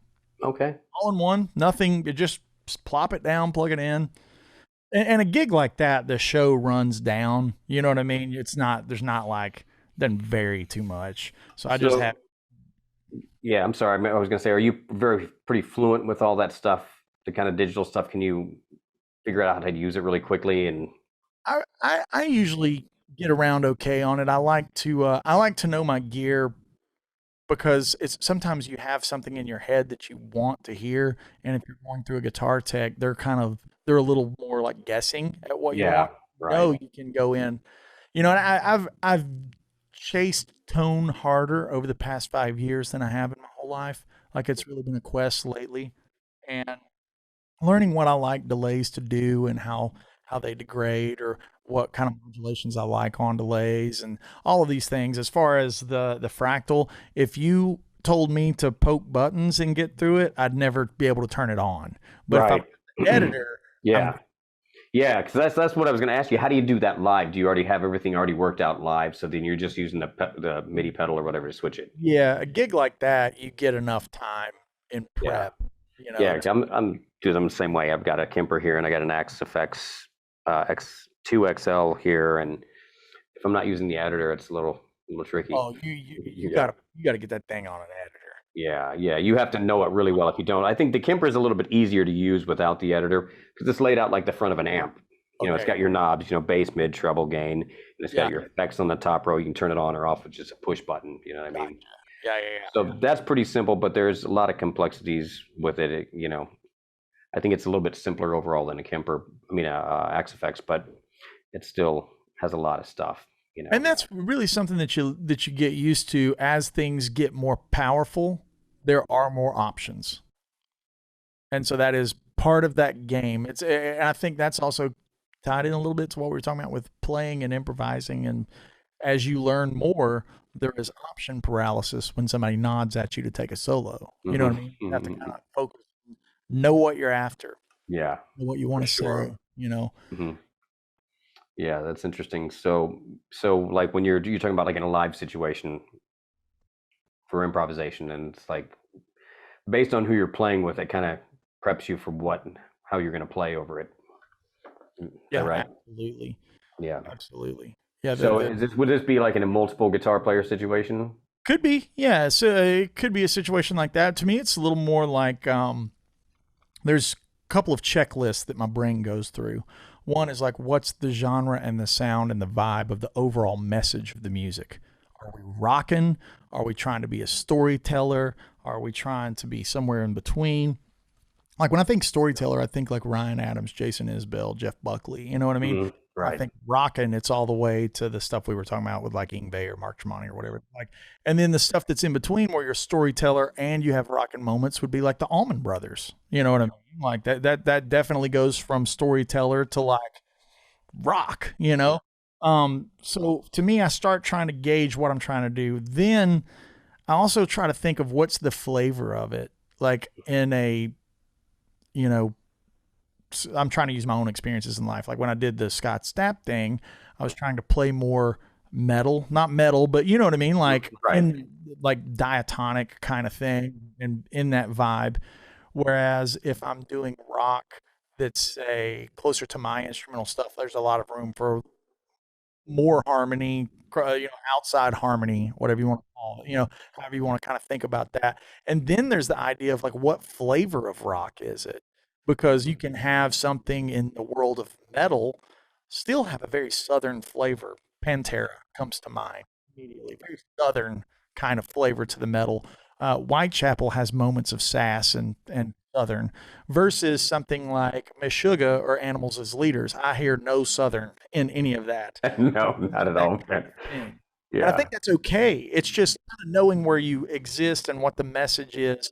Okay. All in one, nothing. You just plop it down, plug it in. And a gig like that, the show runs down. You know what I mean? There's not like, doesn't vary too much. So I just have. Yeah, I'm sorry. I was going to say, are you pretty fluent with all that stuff, the kind of digital stuff? Can you figure out how to use it really quickly? And I usually get around okay on it. I like to know my gear, because it's sometimes you have something in your head that you want to hear, and if you're going through a guitar tech, they're a little more like guessing at what you want. Right. No, you can go in, and I've chased tone harder over the past 5 years than I have in my whole life. Like, it's really been a quest lately, and learning what I like delays to do and how they degrade, or what kind of modulations I like on delays, and all of these things. As far as the Fractal, if you told me to poke buttons and get through it, I'd never be able to turn it on. But if I'm the editor, yeah, because that's what I was going to ask you. How do you do that live? Do you already have everything already worked out live? So then you're just using the MIDI pedal or whatever to switch it. Yeah, a gig like that, you get enough time in prep. Yeah, I'm the same way. I've got a Kemper here, and I got an Axe Fx X2 XL here, and if I'm not using the editor, it's a little tricky. Oh, you gotta get that thing on an editor. Yeah, you have to know it really well. If you don't, I think the Kemper is a little bit easier to use without the editor, because it's laid out like the front of an amp. It's got your knobs, bass, mid, treble, gain, and it's got your effects on the top row. You can turn it on or off with just a push button. You know what I mean? Yeah. So that's pretty simple, but there's a lot of complexities with it. I think it's a little bit simpler overall than a Kemper. Axe Fx, but it still has a lot of stuff. And that's really something that you get used to. As things get more powerful, there are more options, and so that is part of that game. I think that's also tied in a little bit to what we were talking about with playing and improvising. And as you learn more, there is option paralysis when somebody nods at you to take a solo. You know what I mean? You have to kind of focus, know what you're after. Yeah. Know what you want to say. Mm-hmm. Yeah, that's interesting. So like when you're talking about like in a live situation for improvisation, and it's like based on who you're playing with, it kind of preps you for how you're going to play over it. Yeah, right. Absolutely. Yeah, absolutely. Yeah. So would this be like in a multiple guitar player situation? Could be. Yeah. So it could be a situation like that. To me, it's a little more like there's a couple of checklists that my brain goes through. One is like, what's the genre and the sound and the vibe of the overall message of the music? Are we rocking? Are we trying to be a storyteller? Are we trying to be somewhere in between? Like, when I think storyteller, I think like Ryan Adams, Jason Isbell, Jeff Buckley. You know what I mean? Mm-hmm. Right. I think rocking, it's all the way to the stuff we were talking about with like Yngwie or Mark Tremonti or whatever. Like, and then the stuff that's in between, where you're a storyteller and you have rocking moments, would be like the Allman Brothers. You know what I mean? Like that definitely goes from storyteller to like rock. So to me, I start trying to gauge what I'm trying to do. Then I also try to think of what's the flavor of it. Like in a, I'm trying to use my own experiences in life. Like when I did the Scott Stapp thing, I was trying to play more metal, not metal, but you know what I mean? Like in like diatonic kind of thing, and in that vibe. Whereas if I'm doing rock that's closer to my instrumental stuff, there's a lot of room for more harmony, outside harmony, whatever you want to call it, however you want to kind of think about that. And then there's the idea of like, what flavor of rock is it? because you can have something in the world of metal still have a very southern flavor. Pantera comes to mind immediately, very southern kind of flavor to the metal. Whitechapel has moments of sass and southern, versus something like Meshuggah or Animals as Leaders. I hear no southern in any of that. No, not at all, man. And I Yeah. think that's okay. It's just kind of knowing where you exist and what the message is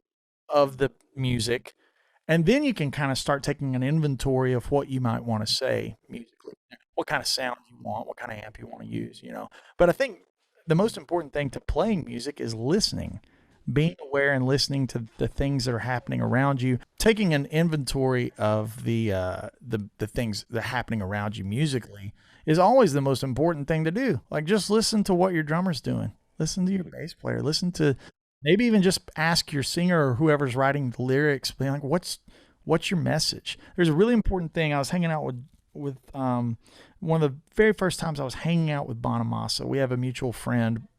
of the music. And then you can kind of start taking an inventory of what you might want to say musically, what kind of sound you want, what kind of amp you want to use, you know. But I think the most important thing to playing music is listening, being aware and listening to the things that are happening around you, taking an inventory of the things that are happening around you musically is always the most important thing to do. Like, just listen to what your drummer's doing, listen to your bass player, listen to, maybe even just ask your singer or whoever's writing the lyrics, be like, what's your message? There's a really important thing. I was hanging out with one of the very first times I was hanging out with Bonamassa. We have a mutual friend.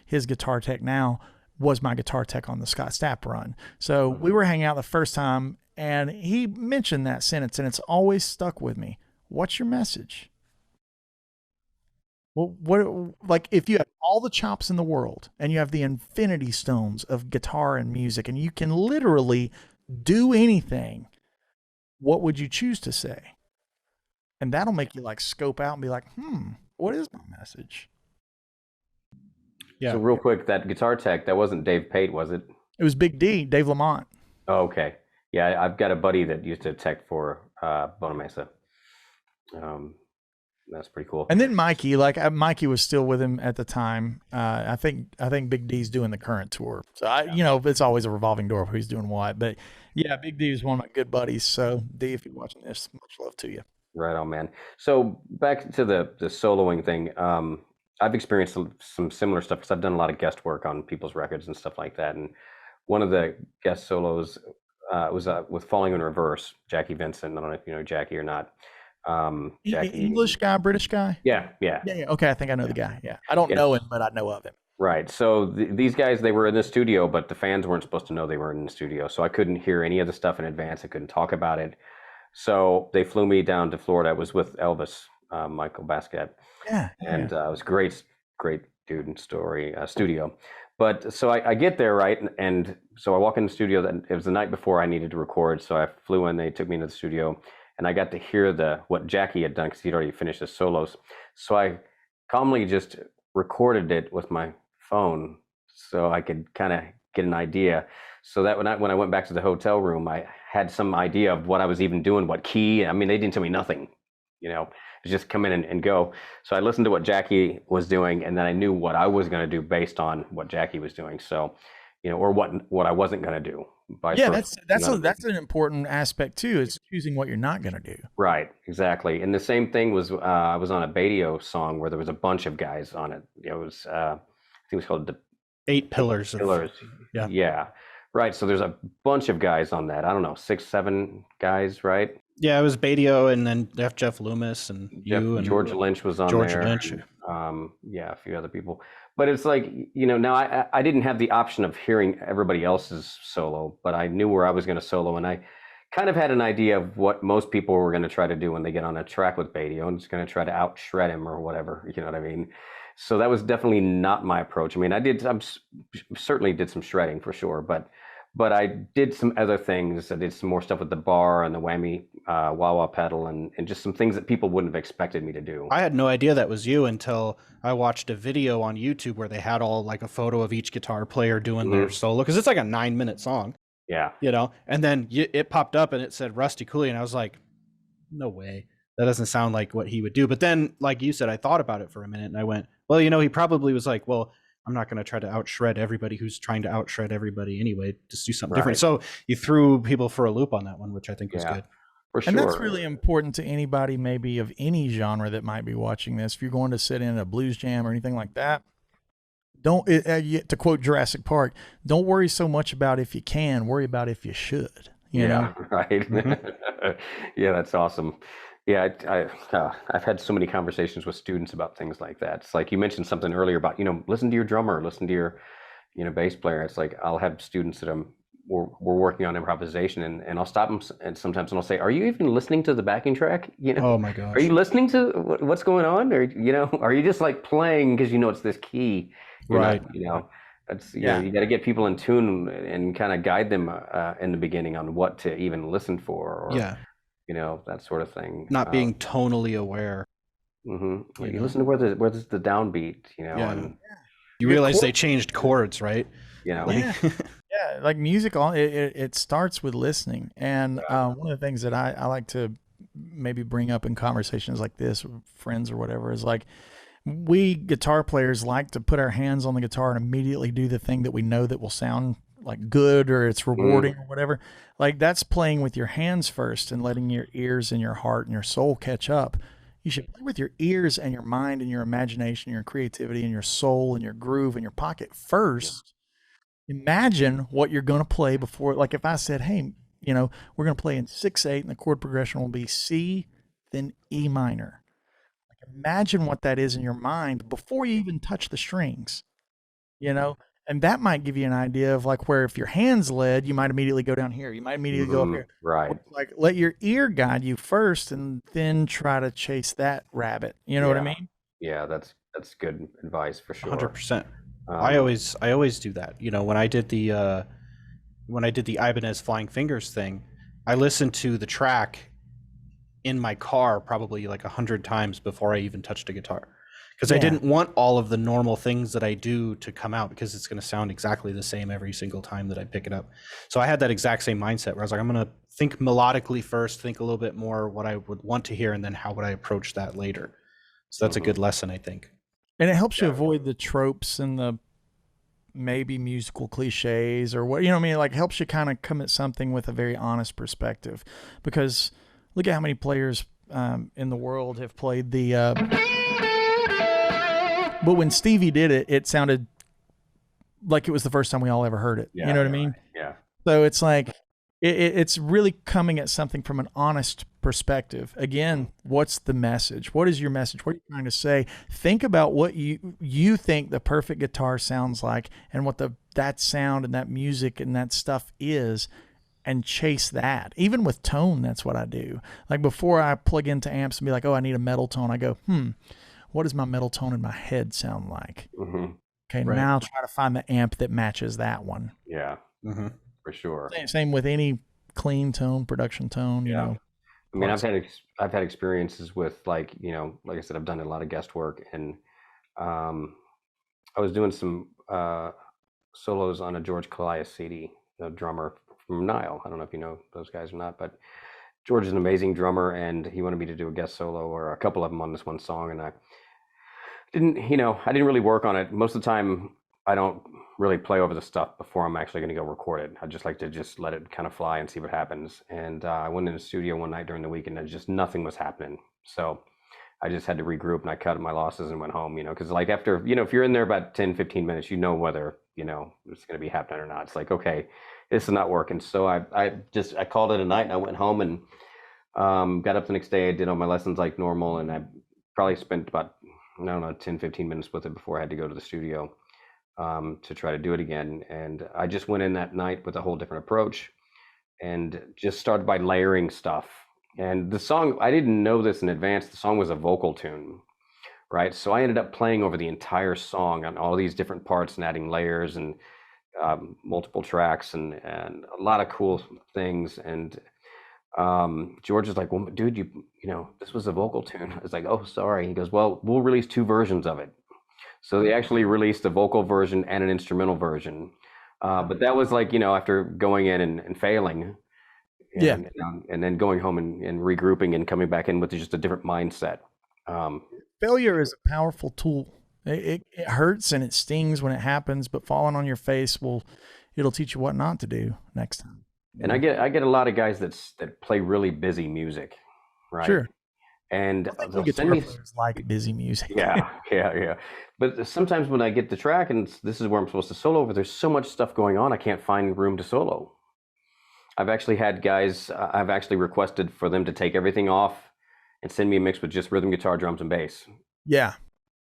His guitar tech now was my guitar tech on the Scott Stapp run. So we were hanging out the first time, and he mentioned that sentence, and it's always stuck with me. What's your message? Well, like, if you have all the chops in the world and you have the infinity stones of guitar and music and you can literally do anything, what would you choose to say? And that'll make you like scope out and be like, what is my message? Yeah. So real quick, that guitar tech, that wasn't Dave Pate, was it? It was Big D, Dave Lamont. Oh, okay. Yeah, I've got a buddy that used to tech for Bonamassa. That's pretty cool. And then Mikey, Mikey was still with him at the time. I think Big D's doing the current tour. So you know, it's always a revolving door of who's doing what. But yeah, Big D is one of my good buddies. So D, if you're watching this, much love to you. Right on, man. So back to the soloing thing. I've experienced some similar stuff because I've done a lot of guest work on people's records and stuff like that. And one of the guest solos was with Falling in Reverse, Jackie Vincent. I don't know if you know Jackie or not. Jackie, English guy, British guy? Yeah. Okay, I think I know the guy. Yeah. I don't know him, but I know of him. Right. So these guys, they were in the studio, but the fans weren't supposed to know they were in the studio. So I couldn't hear any of the stuff in advance. I couldn't talk about it. So they flew me down to Florida. I was with Elvis, Michael Basquiat. Yeah. And it was great dude and studio. But so I get there, right? And so I walk in the studio. It was the night before I needed to record. So I flew in, they took me into the studio. And I got to hear what Jackie had done because he'd already finished his solos. So I calmly just recorded it with my phone so I could kind of get an idea. So that when I went back to the hotel room, I had some idea of what I was even doing, what key. I mean, they didn't tell me nothing, you know, just come in and go. So I listened to what Jackie was doing, and then I knew what I was going to do based on what Jackie was doing. So, you know, or what I wasn't going to do. Yeah, that's an important aspect too. Is choosing what you're not going to do. Right, exactly. And the same thing was I was on a Badio song where there was a bunch of guys on it. It was I think it was called the 8 Pillars. Yeah. Right. So there's a bunch of guys on that. I don't know, 6, 7 guys, right? Yeah, it was Badio, and then Jeff Loomis and you and George Lynch was on George there. Lynch. Yeah, a few other people. But it's like, you know, now I didn't have the option of hearing everybody else's solo, but I knew where I was going to solo, and I kind of had an idea of what most people were going to try to do when they get on a track with Badio, and just going to try to out shred him or whatever, you know what I mean? So that was definitely not my approach. I mean, I certainly did some shredding for sure, but I did some other things. I did some more stuff with the bar and the whammy wah-wah pedal and just some things that people wouldn't have expected me to do. I had no idea that was you until I watched a video on YouTube where they had all like a photo of each guitar player doing their solo, because it's like a 9-minute song. Yeah. You know, and then it popped up and it said Rusty Cooley, and I was like, no way. That doesn't sound like what he would do. But then, like you said, I thought about it for a minute and I went, well, you know, he probably was like, well, I'm not going to try to out-shred everybody who's trying to out-shred everybody anyway. Just do something different. So you threw people for a loop on that one, which I think was good. For sure. And that's really important to anybody maybe of any genre that might be watching this. If you're going to sit in a blues jam or anything like that, to quote Jurassic Park, don't worry so much about if you can, worry about if you should. You know? Right. Yeah, that's awesome. Yeah, I've had so many conversations with students about things like that. It's like you mentioned something earlier about, you know, listen to your drummer, listen to your, you know, bass player. It's like I'll have students that I'm we're working on improvisation, and I'll stop them and sometimes and I'll say, "Are you even listening to the backing track? You know, Oh my gosh. are you listening to what's going on, or are you just like playing because it's this key? You're Right. not, that's you got to get people in tune and kind of guide them in the beginning on what to even listen for, or that sort of thing. Not being tonally aware. Mm-hmm. You listen to where there's the downbeat, and you realize they changed chords, right? Yeah, like music, it starts with listening. And one of the things that I like to maybe bring up in conversations like this with friends or whatever is like, we guitar players like to put our hands on the guitar and immediately do the thing that we know that will sound like good or it's rewarding or whatever. Like that's playing with your hands first and letting your ears and your heart and your soul catch up. You should play with your ears and your mind and your imagination, your creativity and your soul and your groove and your pocket first. Imagine what you're going to play before. Like if I said, hey, we're going to play in 6/8 and the chord progression will be C, then E minor. Like imagine what that is in your mind before you even touch the strings, and that might give you an idea of like where if your hands led, you might immediately go down here. You might immediately go up here. Right. Like let your ear guide you first and then try to chase that rabbit. You know what I mean? Yeah, that's good advice for sure. 100%. I always do that. When I did the Ibanez Flying Fingers thing, I listened to the track in my car probably like 100 times before I even touched a guitar, because I didn't want all of the normal things that I do to come out, because it's going to sound exactly the same every single time that I pick it up. So I had that exact same mindset where I was like, I'm going to think melodically first, think a little bit more what I would want to hear, and then how would I approach that later. So that's a good lesson, I think. And it helps you avoid the tropes and the maybe musical cliches or what, like helps you kind of come at something with a very honest perspective, because look at how many players in the world have played the, but when Stevie did it, it sounded like it was the first time we all ever heard it. You know what I mean? Yeah. So it's like, it's really coming at something from an honest perspective. Again, what's the message? What is your message? What are you trying to say? Think about what you think the perfect guitar sounds like and what that sound and that music and that stuff is, and chase that. Even with tone, that's what I do. Like before I plug into amps and be like, oh, I need a metal tone, I go, what does my metal tone in my head sound like? Okay, now I'll try to find the amp that matches that one. Yeah. For sure. Same with any clean tone, production tone, you know. I mean, I've had experiences with like I said, I've done a lot of guest work, and I was doing some solos on a George Callias CD, a drummer from Nile. I don't know if you know those guys or not, but George is an amazing drummer, and he wanted me to do a guest solo or a couple of them on this one song, and I didn't really work on it. Most of the time, I don't really play over the stuff before I'm actually going to go record it. I just like to just let it kind of fly and see what happens. And I went in the studio one night during the week, and just nothing was happening. So I just had to regroup, and I cut my losses and went home, because like after, if you're in there about 10, 15 minutes, whether, it's going to be happening or not. It's like, okay, this is not working. So I called it a night, and I went home and got up the next day. I did all my lessons like normal, and I probably spent about, 10, 15 minutes with it before I had to go to the studio to try to do it again. And I just went in that night with a whole different approach and just started by layering stuff. And the song, I didn't know this in advance, the song was a vocal tune, right? So I ended up playing over the entire song on all these different parts and adding layers and multiple tracks and a lot of cool things. And George was like, well, dude, this was a vocal tune. I was like, oh, sorry. He goes, well, we'll release 2 versions of it. So they actually released a vocal version and an instrumental version. But that was like, after going in and failing. And then going home and regrouping and coming back in with just a different mindset. Failure is a powerful tool. It hurts and it stings when it happens, but falling on your face it'll teach you what not to do next time. And I get a lot of guys that play really busy music, right? Sure. And they'll send me like busy music. Yeah. But sometimes when I get the track and this is where I'm supposed to solo over, there's so much stuff going on, I can't find room to solo. I've actually had guys, I've actually requested for them to take everything off and send me a mix with just rhythm guitar, drums, and bass. Yeah.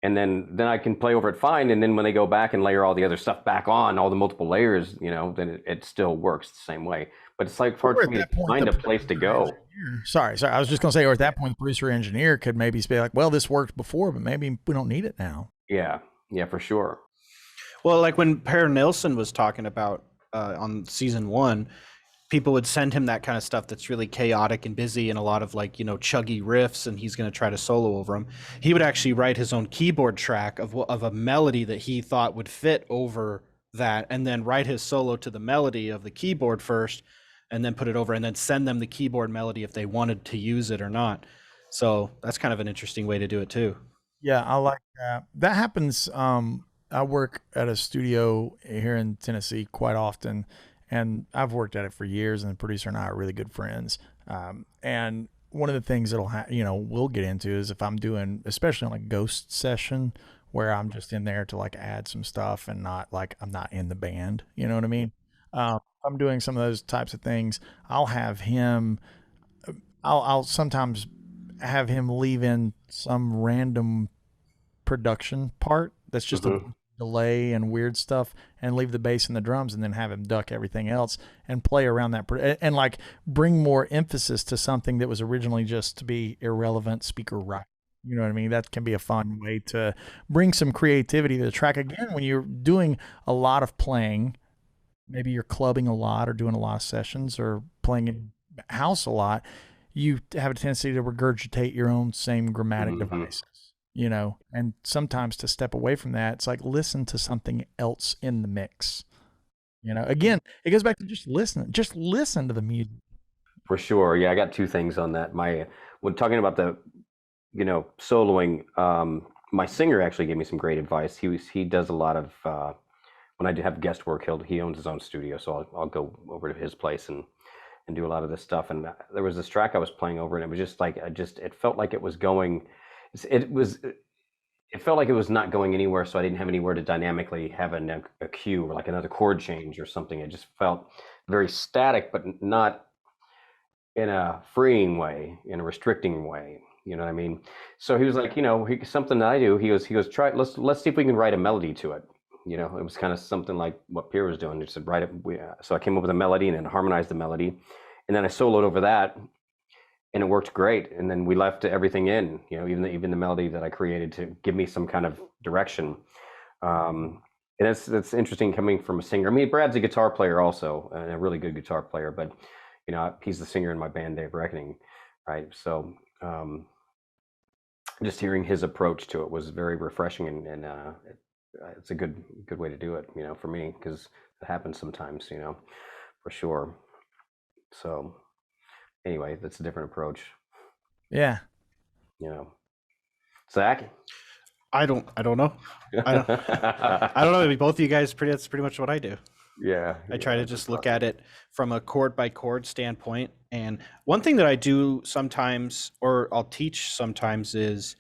and then I can play over it fine. And then when they go back and layer all the other stuff back on, all the multiple layers, you know, then it still works the same way. But it's like hard for me to find a place to go. Sorry. I was just going to say, or at that point, the producer engineer could maybe be like, well, this worked before, but maybe we don't need it now. Yeah, for sure. Well, like when Per Nilsson was talking about on season 1, people would send him that kind of stuff that's really chaotic and busy and a lot of like, you know, chuggy riffs, and he's going to try to solo over them. He would actually write his own keyboard track of a melody that he thought would fit over that, and then write his solo to the melody of the keyboard first, and then put it over, and then send them the keyboard melody if they wanted to use it or not. So that's kind of an interesting way to do it too. Yeah, I like that. That happens. I work at a studio here in Tennessee quite often, and I've worked at it for years, and the producer and I are really good friends. And one of the things that'll we'll get into is if I'm doing, especially on a ghost session where I'm just in there to like add some stuff and not like I'm not in the band, you know what I mean? I'm doing some of those types of things. I'll sometimes have him leave in some random production part that's just a delay and weird stuff, and leave the bass and the drums, and then have him duck everything else and play around that and like bring more emphasis to something that was originally just to be irrelevant speaker right. You know what I mean? That can be a fun way to bring some creativity to the track. Again, when you're doing a lot of playing, maybe you're clubbing a lot or doing a lot of sessions or playing in house a lot, you have a tendency to regurgitate your own same grammatic devices, you know, and sometimes to step away from that, it's like listen to something else in the mix. You know, again, it goes back to just listen to the music. For sure. Yeah, I got 2 things on that. When talking about the, you know, soloing, my singer actually gave me some great advice. He does a lot of, when I do have guest work, he owns his own studio, so I'll go over to his place and do a lot of this stuff. And there was this track I was playing over, and it was just like, it felt like it was going, it felt like it was not going anywhere. So I didn't have anywhere to dynamically have a cue or like another chord change or something. It just felt very static, but not in a freeing way, in a restricting way. You know what I mean? So he was like, you know, something that I do, he goes, let's see if we can write a melody to it. You know, it was kind of something like what Pierre was doing. He said, write it. So I came up with a melody and then harmonized the melody. And then I soloed over that, and it worked great. And then we left everything in, you know, even the melody that I created to give me some kind of direction. And that's interesting coming from a singer. I mean, Brad's a guitar player also, and a really good guitar player, but, you know, he's the singer in my band, Day of Reckoning, right? So just hearing his approach to it was very refreshing, and it's a good way to do it, you know, for me, because it happens sometimes, you know, for sure. So anyway, that's a different approach. Yeah. You know, Zach? I don't know. I don't know. Both of you guys, that's pretty much what I do. Yeah. I try to just look at it from a chord by chord standpoint. And one thing that I do sometimes, or I'll teach sometimes, is,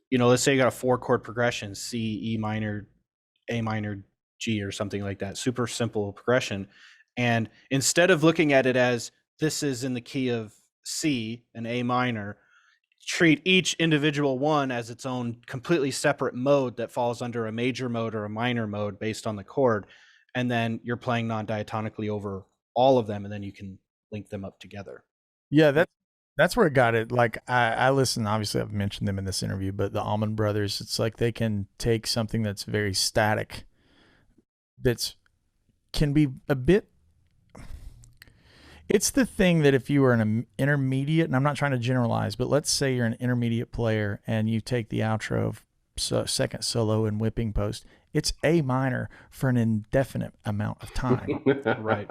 you know, let's say you got a 4-chord progression, C, E minor, A minor, G, or something like that. Super simple progression. And instead of looking at it as this is in the key of C and A minor, treat each individual one as its own completely separate mode that falls under a major mode or a minor mode based on the chord. And then you're playing non-diatonically over all of them, and then you can link them up together. Yeah, that's where it got it. Like I listen, obviously I've mentioned them in this interview, but the Allman Brothers, it's like they can take something that's very static, can be a bit, it's the thing that if you were an intermediate, and I'm not trying to generalize, but let's say you're an intermediate player and you take the outro of second solo and whipping post, it's A minor for an indefinite amount of time. Right.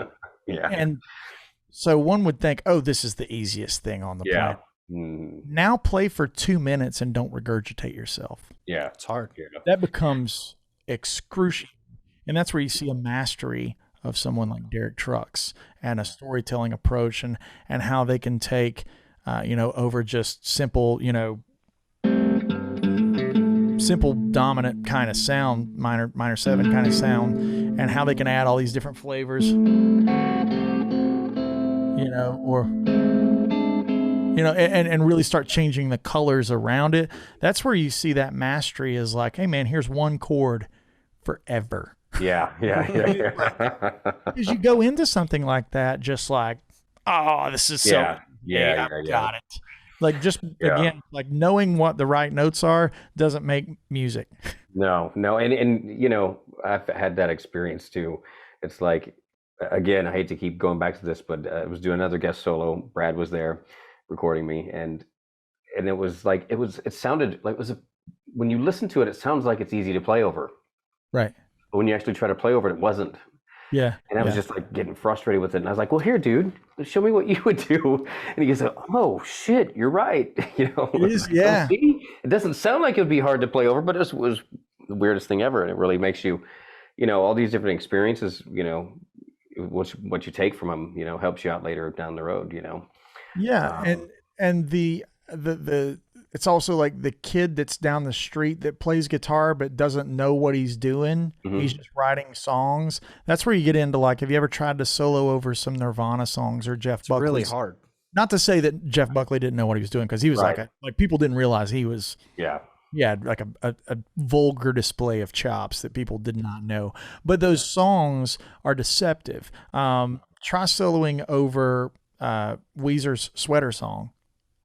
Yeah. And so one would think, oh, this is the easiest thing on the planet. Now play for 2 minutes and don't regurgitate yourself. Yeah. It's hard. Yeah. That becomes excruciating. And that's where you see a mastery of someone like Derek Trucks and a storytelling approach, and how they can take, over just simple, simple dominant kind of sound, minor 7 kind of sound, and how they can add all these different flavors, or you know, and really start changing the colors around it. That's where you see that mastery is like, hey man, here's one chord forever. Yeah. Because you go into something like that just like, oh, this is so I've got it. Like just again, like knowing what the right notes are doesn't make music. No, and you know, I've had that experience too. It's like, again, I hate to keep going back to this, but I was doing another guest solo. Brad was there recording me, and it was like it sounded like when you listen to it, it sounds like it's easy to play over. Right. But when you actually try to play over it, it wasn't. Yeah. And I was just like getting frustrated with it. And I was like, well, here, dude, show me what you would do. And he goes, oh, shit, you're right. You know, it is, yeah. It doesn't sound like it would be hard to play over, but it was the weirdest thing ever. And it really makes you, you know, all these different experiences, you know, what you take from them, you know, helps you out later down the road, you know. Yeah. And the it's also like the kid that's down the street that plays guitar but doesn't know what he's doing. Mm-hmm. He's just writing songs. That's where you get into like, have you ever tried to solo over some Nirvana songs or Jeff Buckley? Really hard. Not to say that Jeff Buckley didn't know what he was doing, because he was like people didn't realize he was like a vulgar display of chops that people did not know. But those songs are deceptive. Try soloing over Weezer's Sweater Song.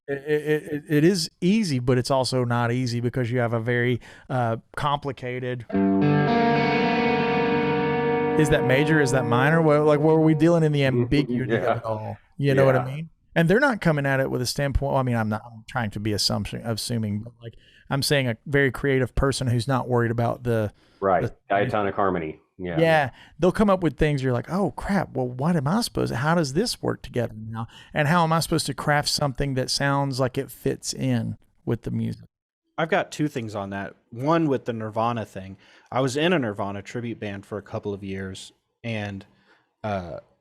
It is easy, but it's also not easy because you have a very complicated. Is that major? Is that minor? Well, like, where are we dealing in the ambiguity of it all? You know what I mean? And they're not coming at it with a standpoint. Well, I mean, I'm trying to be assuming, but like I'm saying, a very creative person who's not worried about the diatonic harmony. Yeah. They'll come up with things you're like, oh crap, well, what am I supposed to, how does this work together now? And how am I supposed to craft something that sounds like it fits in with the music? I've got two things on that. One with the Nirvana thing. I was in a Nirvana tribute band for a couple of years, and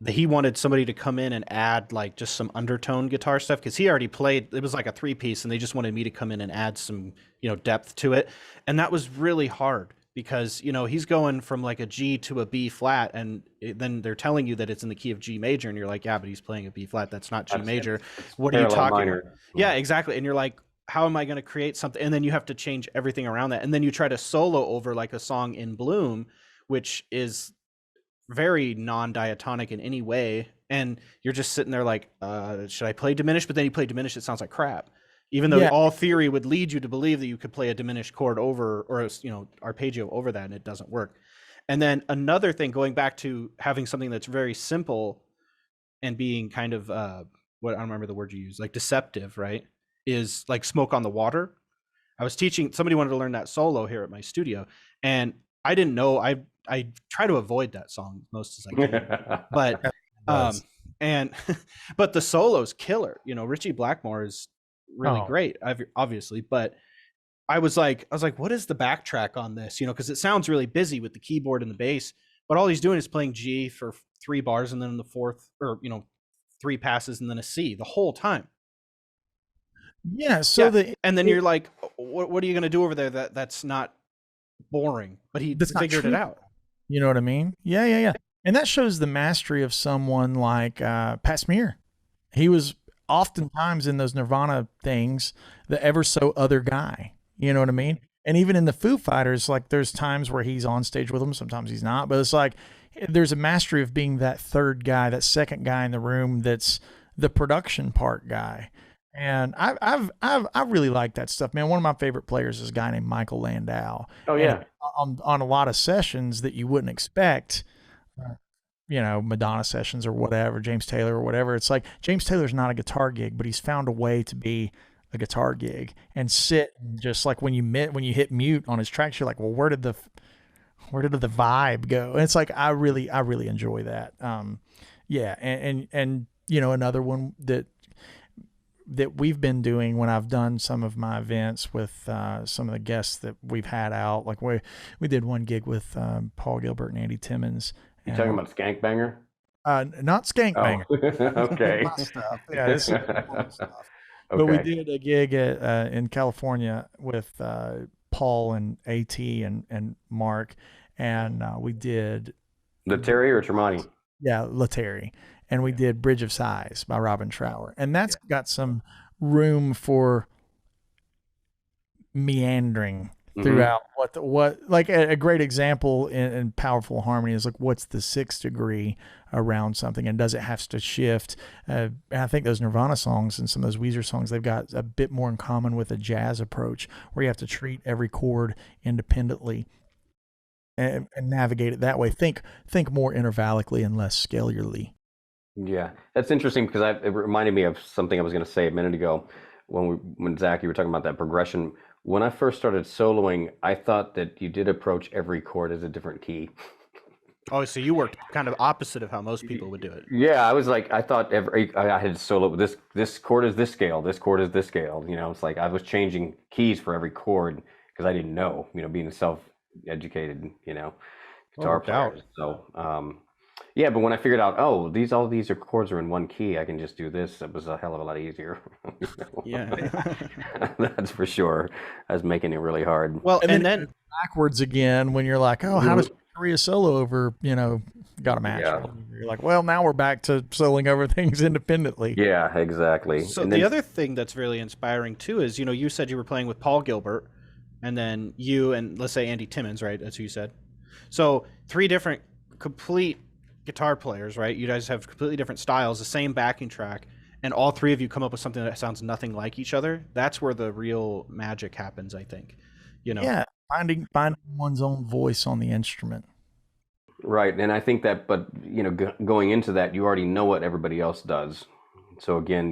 he wanted somebody to come in and add like just some undertone guitar stuff, because he already played, it was like a 3-piece, and they just wanted me to come in and add some, you know, depth to it. And that was really hard, because, you know, he's going from like a G to a B flat, and then they're telling you that it's in the key of G major, and you're like, yeah, but he's playing a B flat. That's not G major. What are you talking about? Yeah, exactly. And you're like, how am I going to create something? And then you have to change everything around that. And then you try to solo over like a song in Bloom, which is very non-diatonic in any way. And you're just sitting there like, should I play diminished? But then you play diminished, it sounds like crap. Even though all theory would lead you to believe that you could play a diminished chord over, or, you know, arpeggio over that, and it doesn't work. And then another thing, going back to having something that's very simple and being kind of, I don't remember the word you used, like deceptive, right? Is like Smoke on the Water. I was teaching, somebody wanted to learn that solo here at my studio, and I didn't know, I try to avoid that song most as I can, but, but the solo's killer. You know, Richie Blackmore is really great, obviously, but I was like, what is the backtrack on this? You know, because it sounds really busy with the keyboard and the bass, but all he's doing is playing G for 3 bars, and then in the fourth, or, you know, 3 passes, and then a C the whole time. Yeah. So and then you're like, what are you going to do over there? That's not boring, but he figured it out. You know what I mean? Yeah. And that shows the mastery of someone like Pat Smear. He was oftentimes in those Nirvana things the ever so other guy. You know what I mean? And even in the Foo Fighters, like there's times where he's on stage with them, sometimes he's not. But it's like there's a mastery of being that third guy, that second guy in the room that's the production part guy. And I really like that stuff, man. One of my favorite players is a guy named Michael Landau. Oh yeah. And on a lot of sessions that you wouldn't expect, you know, Madonna sessions or whatever, James Taylor or whatever. It's like James Taylor's not a guitar gig, but he's found a way to be a guitar gig and sit and just like when you hit mute on his tracks, you're like, well, where did the vibe go? And it's like I really enjoy that. And you know, another one that we've been doing when I've done some of my events with some of the guests that we've had out, like we did one gig with Paul Gilbert and Andy Timmons. You talking about Skank Banger? Not Skank Banger. Okay. Stuff. Yeah, this is stuff. Okay. But we did a gig in California with Paul and AT and Mark, and we did Lettieri or Tremonti? Yeah, Lettieri. And we did Bridge of Sighs by Robin Trower. And that's got some room for meandering throughout what like a great example in powerful harmony is like, what's the sixth degree around something, and does it have to shift? And I think those Nirvana songs and some of those Weezer songs, they've got a bit more in common with a jazz approach, where you have to treat every chord independently and navigate it that way. Think more intervallically and less scalarly. Yeah, that's interesting, because it reminded me of something I was going to say a minute ago when Zach, you were talking about that progression. When I first started soloing, I thought that you did approach every chord as a different key. Oh, so you worked kind of opposite of how most people would do it. Yeah, I was like, I thought I had to solo with this chord is this scale, this chord is this scale. You know, it's like I was changing keys for every chord because I didn't know, being a self-educated, guitar player. So, yeah, but when I figured out, all these chords are in one key, I can just do this. It was a hell of a lot easier. Yeah, that's for sure. I was making it really hard. Well, and then backwards again when you're like, oh, how does Korea solo over, got a match? Yeah. You're like, well, now we're back to soloing over things independently. Yeah, exactly. So the other thing that's really inspiring too is, you said you were playing with Paul Gilbert, and then you and let's say Andy Timmons, right? That's who you said. So 3 different complete guitar players, right? You guys have completely different styles, the same backing track, and all 3 of you come up with something that sounds nothing like each other. That's where the real magic happens, I think. Yeah, finding one's own voice on the instrument. Right, and I think that, but going into that, you already know what everybody else does. So again,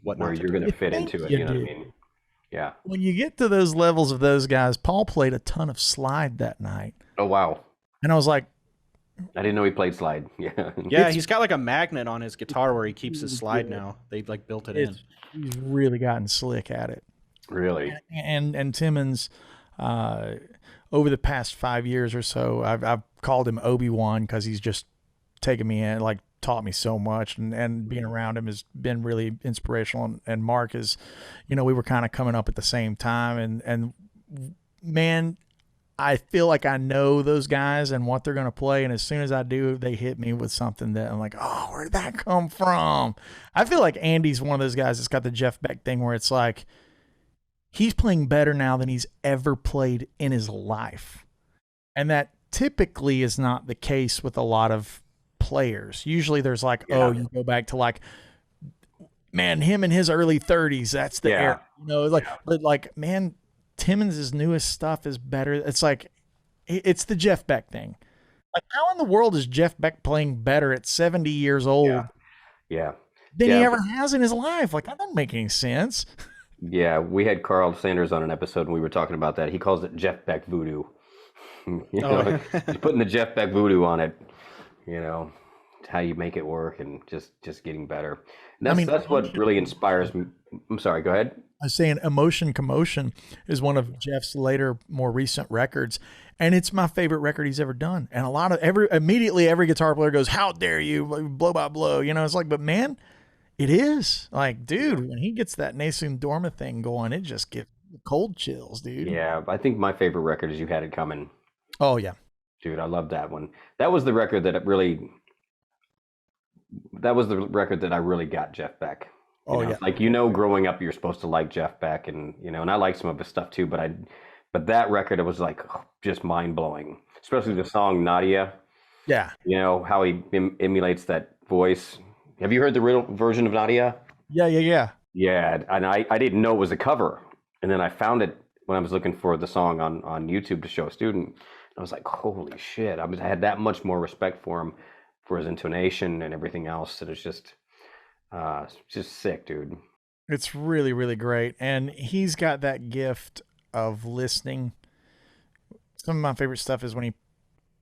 What where you're going to fit into it. You know what I mean? Yeah. When you get to those levels of those guys, Paul played a ton of slide that night. Oh wow! And I was like, I didn't know he played slide. Yeah. Yeah, he's got like a magnet on his guitar where he keeps his slide now. They've like built it in. He's really gotten slick at it. Really? And Timmons, over the past 5 years or so, I've called him Obi-Wan because he's just taken me in, like taught me so much, and being around him has been really inspirational. And Mark is, we were kind of coming up at the same time, and man, I feel like I know those guys and what they're going to play. And as soon as I do, they hit me with something that I'm like, oh, where did that come from? I feel like Andy's one of those guys that's got the Jeff Beck thing where it's like, he's playing better now than he's ever played in his life. And that typically is not the case with a lot of players. Usually there's like, you go back to like, man, him in his early 30s, that's the era. But like, man, Timmons' newest stuff is better. It's like, it's the Jeff Beck thing. Like, how in the world is Jeff Beck playing better at 70 years old than he ever has in his life? Like, that doesn't make any sense. Yeah, we had Carl Sanders on an episode and we were talking about that. He calls it Jeff Beck voodoo. He's putting the Jeff Beck voodoo on it. How you make it work and just getting better. And that's what really inspires me. I'm sorry, go ahead. I was saying Emotion Commotion is one of Jeff's later, more recent records, and it's my favorite record he's ever done. And immediately every guitar player goes, how dare you, blow by blow. It's like, but man, it is like, dude, when he gets that Nessun Dorma thing going, it just gives cold chills, dude. Yeah, I think my favorite record is You Had It Coming. Oh yeah. Dude, I love that one. That was the record that I really got Jeff Beck. Like, growing up, you're supposed to like Jeff Beck, and and I like some of his stuff too. But that record, it was like just mind blowing, especially the song Nadia. Yeah. How he emulates that voice. Have you heard the real version of Nadia? Yeah. Yeah, and I didn't know it was a cover, and then I found it when I was looking for the song on YouTube to show a student. I was like, holy shit! I had that much more respect for him, for his intonation and everything else. That it's just sick, dude. It's really, really great. And he's got that gift of listening. Some of my favorite stuff is when he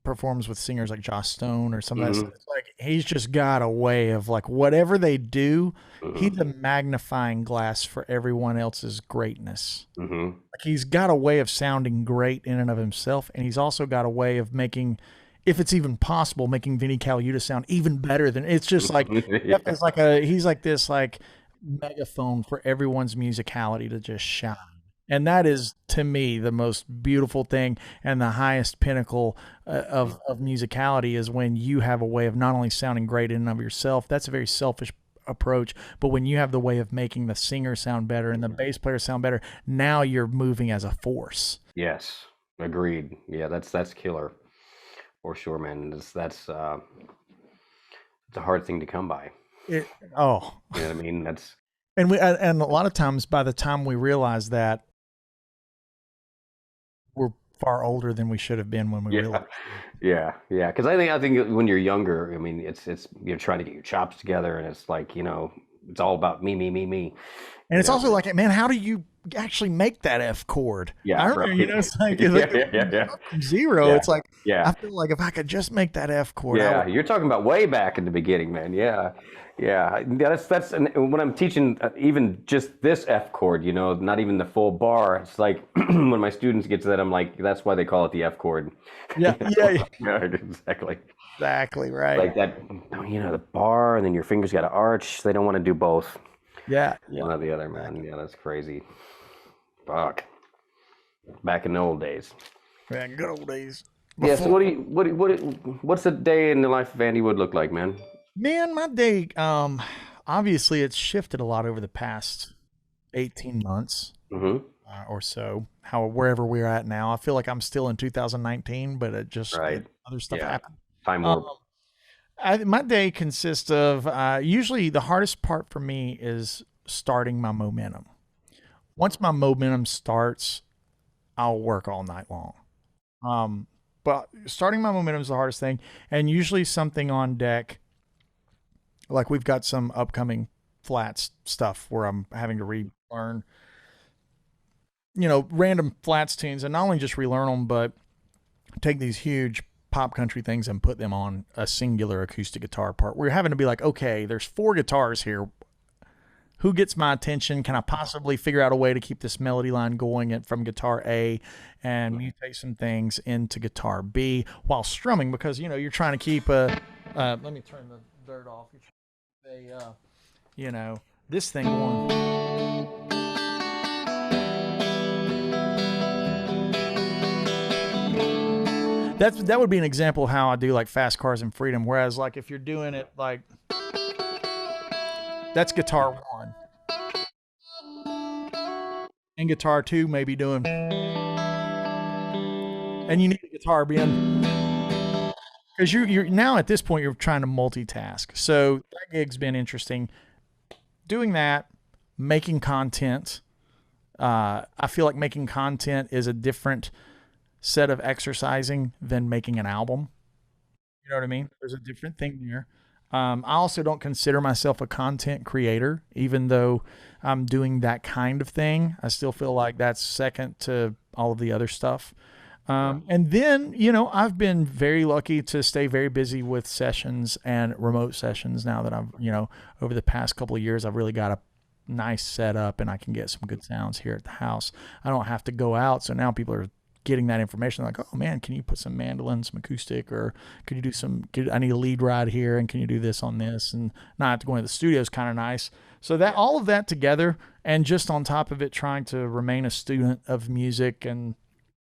performs with singers like Joss Stone or some of that stuff. It's like, he's just got a way of like, whatever they do, he's a magnifying glass for everyone else's greatness. Like, he's got a way of sounding great in and of himself. And he's also got a way of making, if it's even possible, making Vinnie Colaiuta sound even better than. It's just like, it's like he's like this like megaphone for everyone's musicality to just shine. And that is, to me, the most beautiful thing and the highest pinnacle of musicality is when you have a way of not only sounding great in and of yourself. That's a very selfish approach. But when you have the way of making the singer sound better and the bass player sound better, now you're moving as a force. Yes, agreed. Yeah, that's killer for sure, man. That's it's a hard thing to come by. Oh, you know what I mean? That's and a lot of times by the time we realize that, we're far older than we should have been when we realized. Yeah. Because I think when you're younger, I mean, it's you're trying to get your chops together, and it's like, you know, it's all about me. And it's also like, man, how do you actually make that F chord? Yeah, I remember, you know, it's like, from zero. Yeah. It's like, Yeah. I feel like if I could just make that F chord. Yeah, you're talking about way back in the beginning, man. Yeah. That's and when I'm teaching even just this F chord, you know, not even the full bar. It's like when my students get to that, I'm like, that's why they call it the F chord. Yeah. Exactly. Exactly right. Like that, you know, the bar, and then your fingers got to arch. They don't want to do both. Yeah. One or the other, man. Yeah, that's crazy. Fuck. Back in the old days. Yeah, good old days. Yeah. So what's a day in the life of Andy Wood look like, man? Man, my day, obviously it's shifted a lot over the past 18 months or so, wherever we're at now. I feel like I'm still in 2019, but it just, other stuff happened. Time warp. My day consists of, usually the hardest part for me is starting my momentum. Once my momentum starts, I'll work all night long. But starting my momentum is the hardest thing. And usually something on deck, like we've got some upcoming Flatts stuff where I'm having to relearn, you know, random Flatts tunes, and not only just relearn them, but take these huge pop country things and put them on a singular acoustic guitar part. We're having to be like, okay, there's 4 guitars here. Who gets my attention? Can I possibly figure out a way to keep this melody line going from guitar A and mutate some things into guitar B while strumming? Because, you know, you're trying to keep let me turn the dirt off. You know, this thing going. That would be an example of how I do like Fast Cars and Freedom. Whereas like if you're doing it like, that's guitar 1. And guitar 2 maybe doing, and you need a guitar being, because you're now at this point you're trying to multitask. So that gig's been interesting. Doing that, making content. I feel like making content is a different set of exercising than making an album. You know what I mean? There's a different thing there. I also don't consider myself a content creator, even though I'm doing that kind of thing. I still feel like that's second to all of the other stuff. And then, you know, I've been very lucky to stay very busy with sessions and remote sessions now that I've, you know, over the past couple of years, I've really got a nice setup and I can get some good sounds here at the house. I don't have to go out. So now people are getting that information like, oh man, can you put some mandolin, some acoustic, or could you do I need a lead ride here, and can you do this on this, and not have to go into the studio is kind of nice. So that all of that together, and just on top of it, trying to remain a student of music and,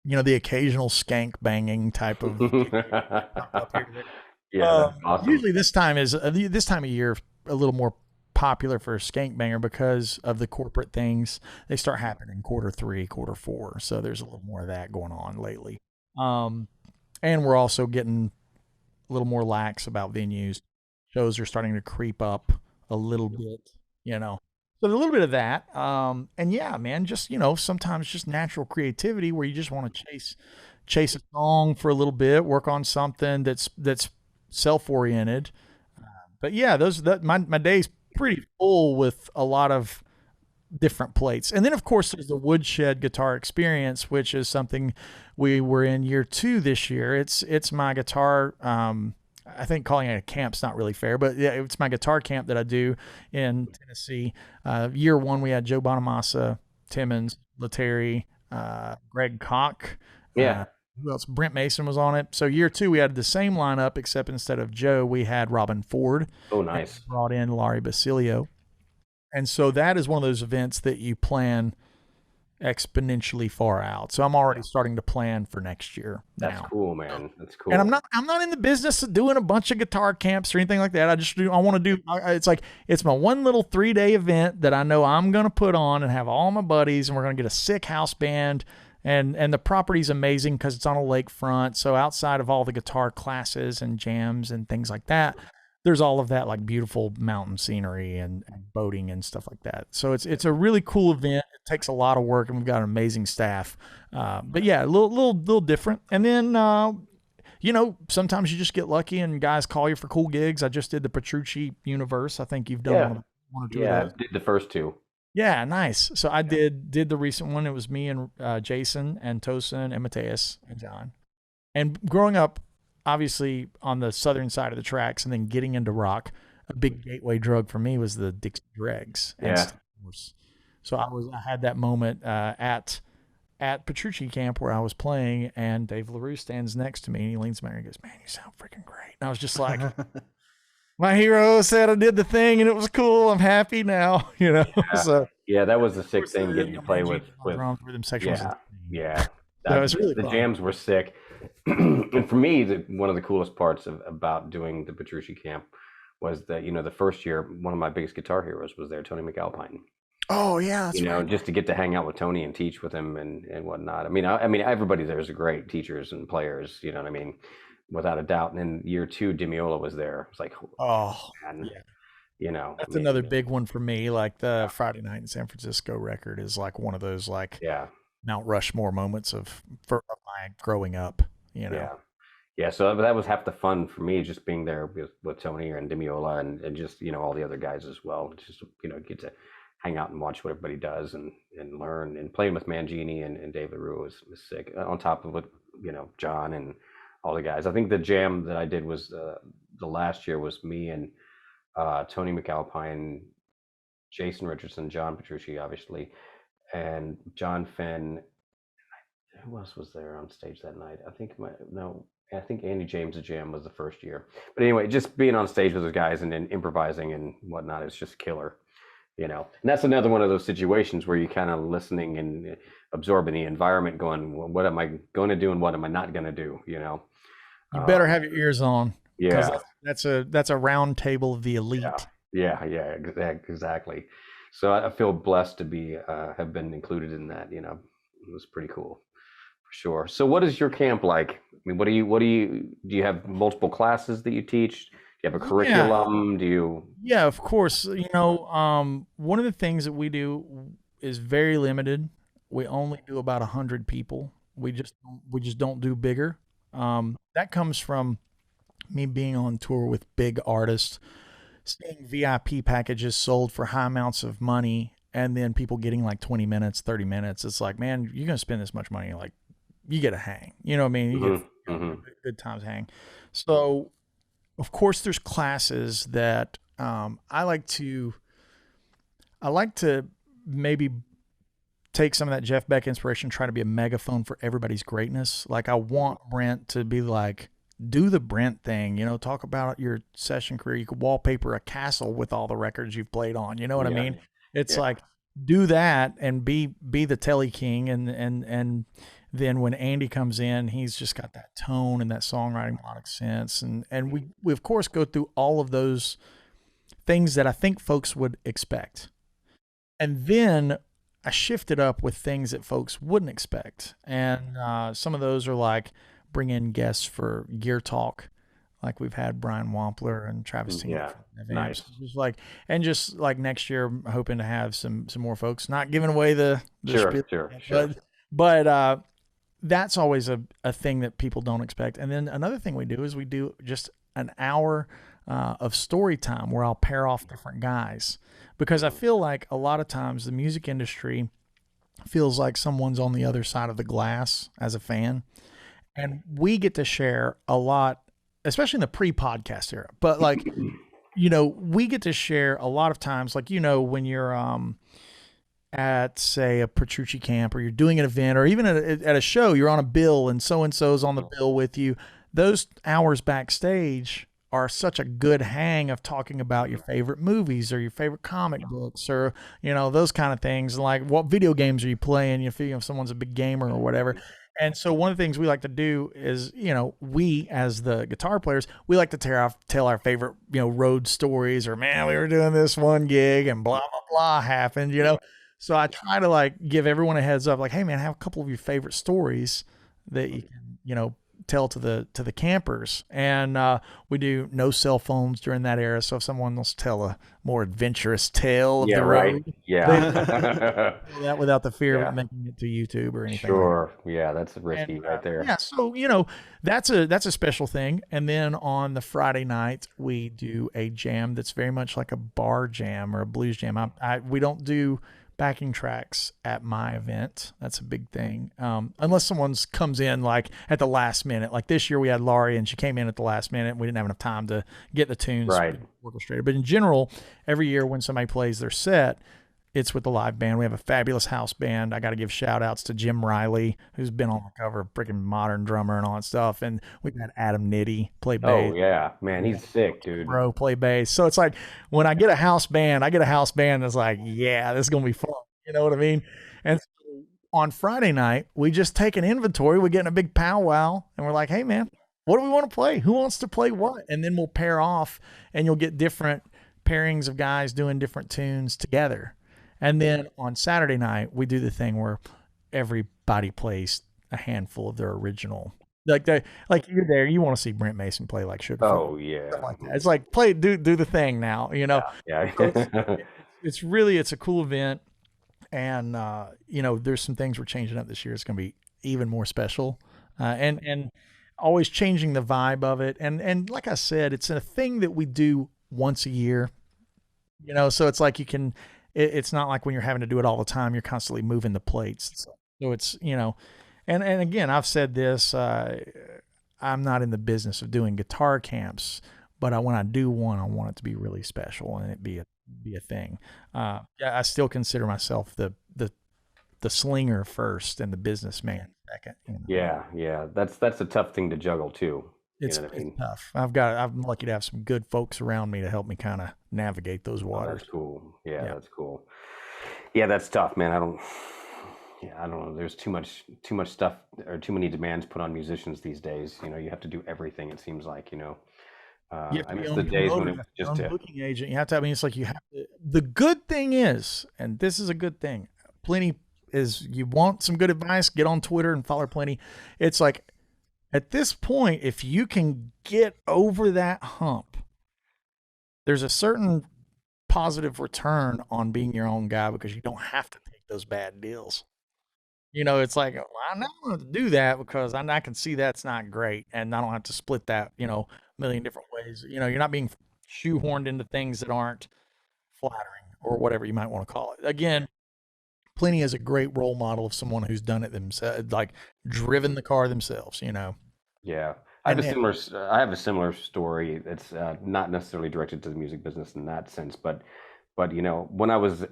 you know, the occasional skank banging type of awesome. Usually this time of year a little more popular for a skank banger because of the corporate things. They start happening Q3, Q4. So there's a little more of that going on lately. And we're also getting a little more lax about venues. Shows are starting to creep up a little bit, you know. So a little bit of that. And yeah, man, just, you know, sometimes just natural creativity where you just want to chase a song for a little bit, work on something that's self-oriented. But yeah, my day's pretty full with a lot of different plates. And then of course there's the Woodshed Guitar Experience, which is something we were in year 2 this year. It's my guitar, I think calling it a camp's not really fair, but yeah, it's my guitar camp that I do in Tennessee. Year 1 we had Joe Bonamassa, Timmons, Letary, Greg Koch. Who else? Brent Mason was on it. So year 2, we had the same lineup, except instead of Joe, we had Robin Ford. Oh, nice. Brought in Larry Basilio. And so that is one of those events that you plan exponentially far out. So I'm already starting to plan for next year now. That's cool, man. That's cool. And I'm not in the business of doing a bunch of guitar camps or anything like that. I want to do, it's like, it's my one little 3-day event that I know I'm going to put on and have all my buddies, and we're going to get a sick house band. And the property's amazing because it's on a lakefront. So outside of all the guitar classes and jams and things like that, there's all of that like beautiful mountain scenery and boating and stuff like that. So it's a really cool event. It takes a lot of work, and we've got an amazing staff. But yeah, a little different. And then sometimes you just get lucky and guys call you for cool gigs. I just did the Petrucci Universe. I think you've done one or two of those. Yeah, did the first two. Yeah, nice. So I did the recent one. It was me and Jason and Tosin and Mateus and John. And growing up, obviously on the southern side of the tracks, and then getting into rock, a big gateway drug for me was the Dixie Dregs. Yeah. So I had that moment at Petrucci camp where I was playing, and Dave LaRue stands next to me, and he leans back and goes, "Man, you sound freaking great." And I was just like, my hero said I did the thing and it was cool. I'm happy now, Yeah. So yeah, that was the sick thing, getting to play with drums, rhythm sections. Yeah. That was really the fun. jams were sick. And for me, one of the coolest parts about doing the Petrucci camp was that, the first year, one of my biggest guitar heroes was there, Tony McAlpine. Oh yeah, that's right. Just to get to hang out with Tony and teach with him and whatnot. I mean, everybody there is great teachers and players. You know what I mean? Without a doubt. And then year 2, Demiola was there. It's like, oh, man, yeah. That's another big one for me. Like the Friday Night in San Francisco record is like one of those like Mount Rushmore moments of my growing up. Yeah. So that was half the fun for me, just being there with Tony and Demiola and just all the other guys as well. Just get to hang out and watch what everybody does and learn, and playing with Mangini and Dave LaRue was sick. On top of it, John and all the guys. I think the jam that I did was the last year was me and Tony McAlpine, Jason Richardson, John Petrucci, obviously, and John Fenn. Who else was there on stage that night? I think Andy James' jam was the first year. But anyway, just being on stage with those guys and then improvising and whatnot is just killer. And that's another one of those situations where you're kind of listening and absorbing the environment, going, well, what am I going to do and what am I not going to do? You better have your ears on. Yeah, that's a round table of the elite. Yeah, exactly. So I feel blessed to have been included in that. It was pretty cool, for sure. So what is your camp like? I mean, do you have multiple classes that you teach? Do you have a curriculum? Do you? Yeah, of course. One of the things that we do is very limited. We only do about 100 people. We just don't do bigger. That comes from me being on tour with big artists, seeing VIP packages sold for high amounts of money, and then people getting like 20 minutes, 30 minutes. It's like, man, you're going to spend this much money. Like, you get a hang. You know what I mean? You get good times hang. So, of course, there's classes that I like to maybe take some of that Jeff Beck inspiration, try to be a megaphone for everybody's greatness. Like, I want Brent to be like, do the Brent thing, talk about your session career. You could wallpaper a castle with all the records you've played on. You know what I mean? It's like, do that and be the Telly King. And then when Andy comes in, he's just got that tone and that songwriting melodic sense. And we of course go through all of those things that I think folks would expect. And then I shifted up with things that folks wouldn't expect. And some of those are like bring in guests for gear talk. Like we've had Brian Wampler and Travis Tingley. Yeah, nice. Just like next year, I'm hoping to have some more folks. Not giving away the sure. But that's always a thing that people don't expect. And then another thing we do is we do just an hour of story time where I'll pair off different guys, because I feel like a lot of times the music industry feels like someone's on the other side of the glass as a fan, and we get to share a lot, especially in the pre-podcast era. But like, we get to share a lot of times, like, when you're at, say, a Petrucci camp, or you're doing an event, or even at a show, you're on a bill and so-and-so's on the bill with you. Those hours backstage are such a good hang of talking about your favorite movies or your favorite comic books or, those kind of things. Like, what video games are you playing? If someone's a big gamer or whatever. And so one of the things we like to do is, we as the guitar players, we like to tell our favorite, road stories, or, man, we were doing this one gig and blah, blah, blah happened, So I try to like give everyone a heads up, like, hey man, have a couple of your favorite stories that you can, tell to the campers. And we do no cell phones during that era. So if someone wants to tell a more adventurous tale of the road, that without the fear of making it to YouTube or anything. Sure. Yeah, that's risky right there. Yeah, so that's a special thing. And then on the Friday night, we do a jam that's very much like a bar jam or a blues jam. We don't do backing tracks at my event. That's a big thing. Unless someone comes in like at the last minute. Like this year we had Laurie and she came in at the last minute and we didn't have enough time to get the tunes orchestrated. But in general, every year when somebody plays their set, it's with the live band. We have a fabulous house band. I got to give shout outs to Jim Riley, who's been on the cover of freaking Modern Drummer and all that stuff. And we've had Adam Nitty play bass. Oh yeah, man, he's sick, dude. Bro, play bass. So it's like when I get a house band that's like, yeah, this is going to be fun. You know what I mean? And so on Friday night, we just take an inventory. We get in a big powwow and we're like, hey man, what do we want to play? Who wants to play what? And then we'll pair off and you'll get different pairings of guys doing different tunes together. And then on Saturday night, we do the thing where everybody plays a handful of their original. Like you're there, you want to see Brent Mason play like Sugar. Oh yeah. Like that. It's like do the thing now, Yeah. So it's a cool event. And there's some things we're changing up this year. It's going to be even more special. And always changing the vibe of it. And like I said, it's a thing that we do once a year. So it's like it's not like when you're having to do it all the time, you're constantly moving the plates. So it's, and again, I've said this, I'm not in the business of doing guitar camps, but when I do one, I want it to be really special and it be a thing. I still consider myself the slinger first and the businessman second. Yeah. That's a tough thing to juggle too. It's tough. I'm lucky to have some good folks around me to help me kind of navigate those waters. That's cool. Yeah, that's cool. Yeah, that's tough, man. I don't know. There's too much stuff or too many demands put on musicians these days. You have to do everything. It seems like, I miss the days when it was just a booking agent. You have to. It's like you have to. The good thing is, and this is a good thing. Plenty is. You want some good advice? Get on Twitter and follow Plenty. It's like, at this point, if you can get over that hump, there's a certain positive return on being your own guy because you don't have to take those bad deals. It's like, well, I don't have to do that because I can see that's not great. And I don't have to split that, a million different ways. You're not being shoehorned into things that aren't flattering or whatever you might want to call it. Again, Plenty is a great role model of someone who's done it themselves, like driven the car themselves, Yeah, I have a similar story. It's not necessarily directed to the music business in that sense, but when I was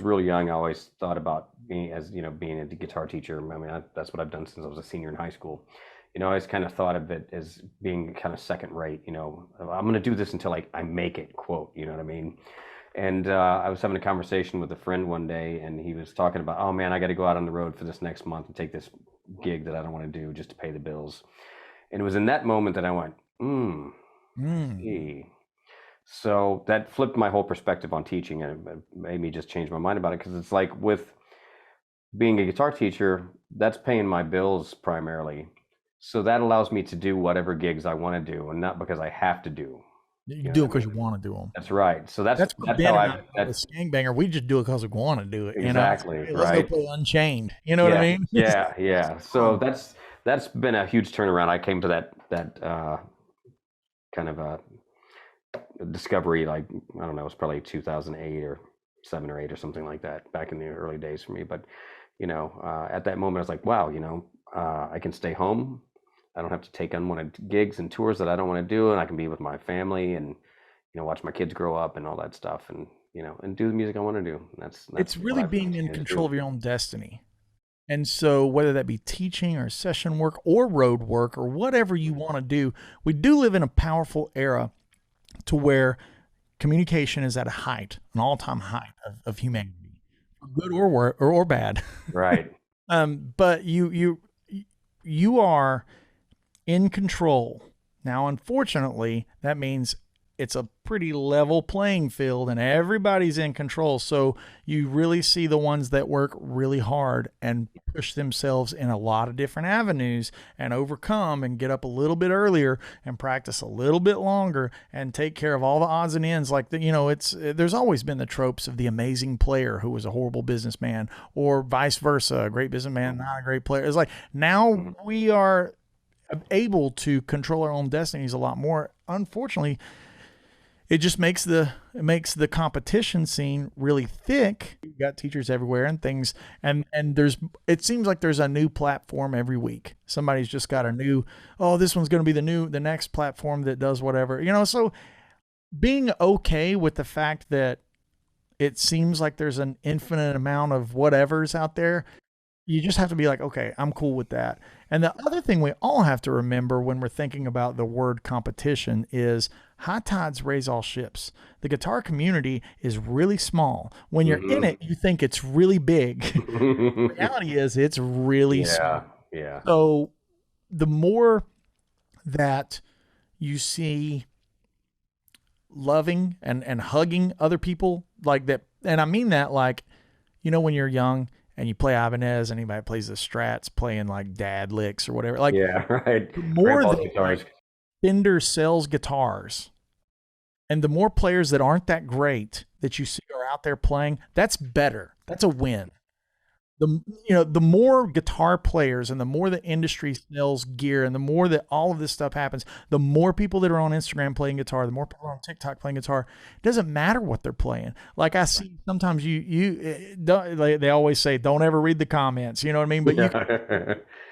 really young, I always thought about being a guitar teacher. I mean, that's what I've done since I was a senior in high school. I always kind of thought of it as being kind of second rate. I'm going to do this until I make it, quote. You know what I mean? And I was having a conversation with a friend one day, and he was talking about, oh man, I got to go out on the road for this next month and take this gig that I don't want to do just to pay the bills. And it was in that moment that I went, gee. So that flipped my whole perspective on teaching, and it made me just change my mind about it. Because it's like with being a guitar teacher, that's paying my bills primarily. So that allows me to do whatever gigs I want to do, and not because I have to do. You do it because you want to do them. That's right. So that's how that's Skangbanger. We just do it because we want to do it. Exactly. Let's go play Unchained. You know what I mean? Yeah. So that's been a huge turnaround. I came to that kind of a discovery, like, I don't know, it was probably 2008 or 7 or 8 or something like that, back in the early days for me. But at that moment I was like, wow, I can stay home. I don't have to take unwanted gigs and tours that I don't want to do, and I can be with my family and watch my kids grow up and all that stuff, and and do the music I want to do. That's it's really being in control of your own destiny. And so whether that be teaching or session work or road work or whatever you want to do, we do live in a powerful era to where communication is at a height, an all-time height of humanity, good or bad. Right. But you are in control. Now, unfortunately, that means it's a pretty level playing field and everybody's in control. So you really see the ones that work really hard and push themselves in a lot of different avenues and overcome and get up a little bit earlier and practice a little bit longer and take care of all the odds and ends. Like, there's always been the tropes of the amazing player who was a horrible businessman, or vice versa, a great businessman, not a great player. It's like now we are able to control our own destinies a lot more. Unfortunately, it just makes the competition scene really thick. You've got teachers everywhere and things, and it seems like there's a new platform every week. Somebody's just got a new, this one's going to be the next platform that does whatever, so being okay with the fact that it seems like there's an infinite amount of whatever's out there, you just have to be like, okay, I'm cool with that. And the other thing we all have to remember when we're thinking about the word competition is high tides raise all ships. The guitar community is really small. When you're in it, you think it's really big. The reality is it's really small. Yeah. So the more that you see loving and hugging other people like that, and I mean that like, when you're young and you play Ibanez, and anybody plays the Strats playing like dad licks or whatever. Like, yeah, right. The more that Fender sells guitars, and the more players that aren't that great that you see are out there playing, that's better. That's a win. The more guitar players and the more the industry sells gear and the more that all of this stuff happens, the more people that are on Instagram playing guitar, the more people on TikTok playing guitar. It doesn't matter what they're playing. Like I see sometimes you don't, like they always say, don't ever read the comments. You know what I mean? But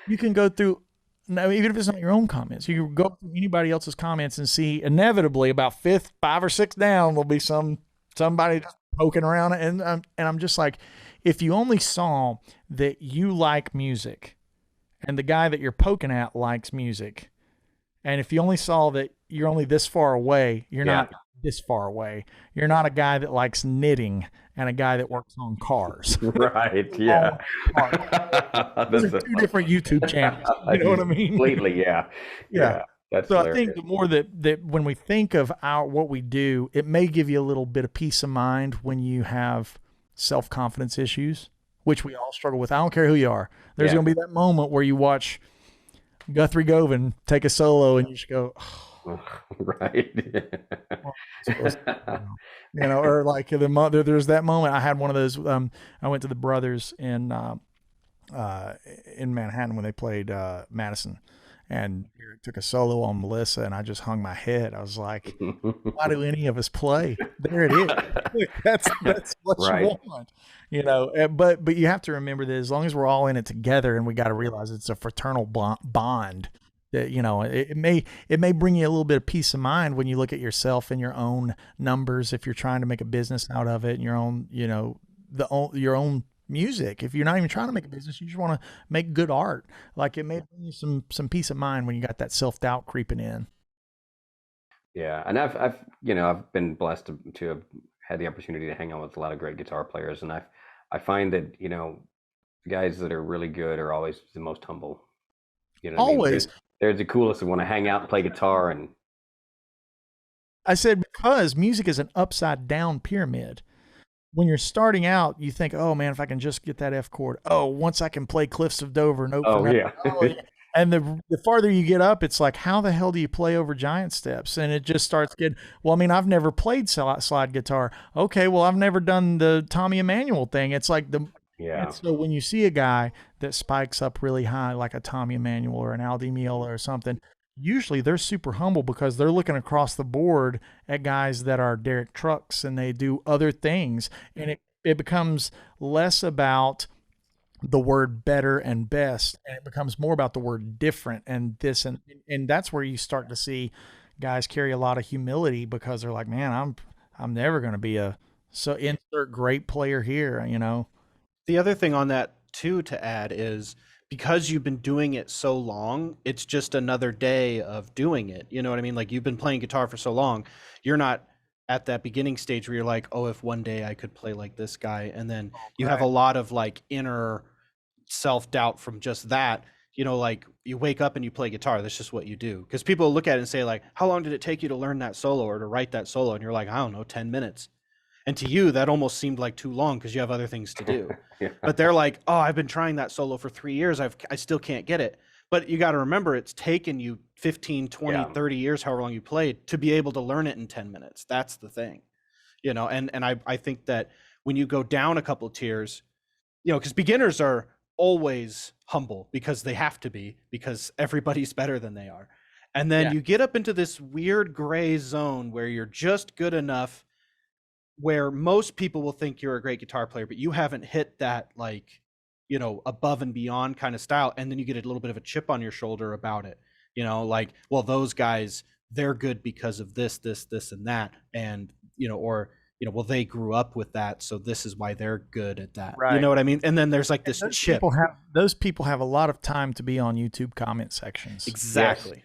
you can go through, no, even if it's not your own comments, you can go through anybody else's comments and see inevitably about 5 or 6 down will be somebody just poking around, and I'm just like, if you only saw that you like music and the guy that you're poking at likes music, and if you only saw that you're only this far away, you're not this far away. You're not a guy that likes knitting and a guy that works on cars. Right, yeah. Those are 2 different YouTube channels. You know what I mean? Completely, yeah. That's so hilarious. I think the more that when we think of what we do, it may give you a little bit of peace of mind when you have self-confidence issues, which we all struggle with. I don't care who you are. There's going to be that moment where you watch Guthrie Govan take a solo and you just go, right. Or like there's that moment. I had one of those. I went to the Brothers in Manhattan when they played Madison, and Eric took a solo on Melissa, and I just hung my head. I was like, why do any of us play? There it is. That's what you want, but you have to remember that as long as we're all in it together, and we got to realize it's a fraternal bond, that, it may bring you a little bit of peace of mind when you look at yourself and your own numbers, if you're trying to make a business out of it, and your own, your own music. If you're not even trying to make a business, you just want to make good art. Like, it may bring you some peace of mind when you got that self-doubt creeping in. Yeah. And I've been blessed to have had the opportunity to hang out with a lot of great guitar players. And I find that, the guys that are really good are always the most humble. Always. They're the coolest that want to hang out and play guitar. And I said, because music is an upside down pyramid. When you're starting out, you think, oh man, if I can just get that F chord. Oh, once I can play Cliffs of Dover note for note. Yeah. And the farther you get up, it's like, how the hell do you play over giant steps? And it just starts getting, well, I mean, I've never played slide guitar. Okay, well, I've never done the Tommy Emmanuel thing. It's like and so when you see a guy that spikes up really high, like a Tommy Emmanuel or an Al Di Meola or something, usually they're super humble because they're looking across the board at guys that are Derek Trucks and they do other things. And it becomes less about the word better and best, and it becomes more about the word different and this. And that's where you start to see guys carry a lot of humility, because they're like, man, I'm never going to be insert great player here, The other thing on that too to add is because you've been doing it so long, it's just another day of doing it. You know what I mean? Like you've been playing guitar for so long, you're not at that beginning stage where you're like, oh, if one day I could play like this guy. And then you have a lot of like inner self-doubt from just that. You know, like you wake up and you play guitar. That's just what you do. Because people look at it and say like, how long did it take you to learn that solo or to write that solo? And you're like, I don't know, 10 minutes. And to you, that almost seemed like too long because you have other things to do. Yeah. But they're like, oh, I've been trying that solo for 3 years. I still can't get it. But you got to remember, it's taken you 15, 20, 30 years, however long you played, to be able to learn it in 10 minutes. That's the thing, you know? And I think that when you go down a couple of tiers, you know, because beginners are always humble because they have to be, because everybody's better than they are. And then you get up into this weird gray zone where you're just good enough where most people will think you're a great guitar player, but you haven't hit that, like, you know, above and beyond kind of style. And then you get a little bit of a chip on your shoulder about it, you know, like, well, those guys, they're good because of this, and that. And, you know, or, you know, well, they grew up with that, so this is why they're good at that. Right. You know what I mean? And then there's like this chip. Those people have a lot of time to be on YouTube comment sections. Exactly. Yes.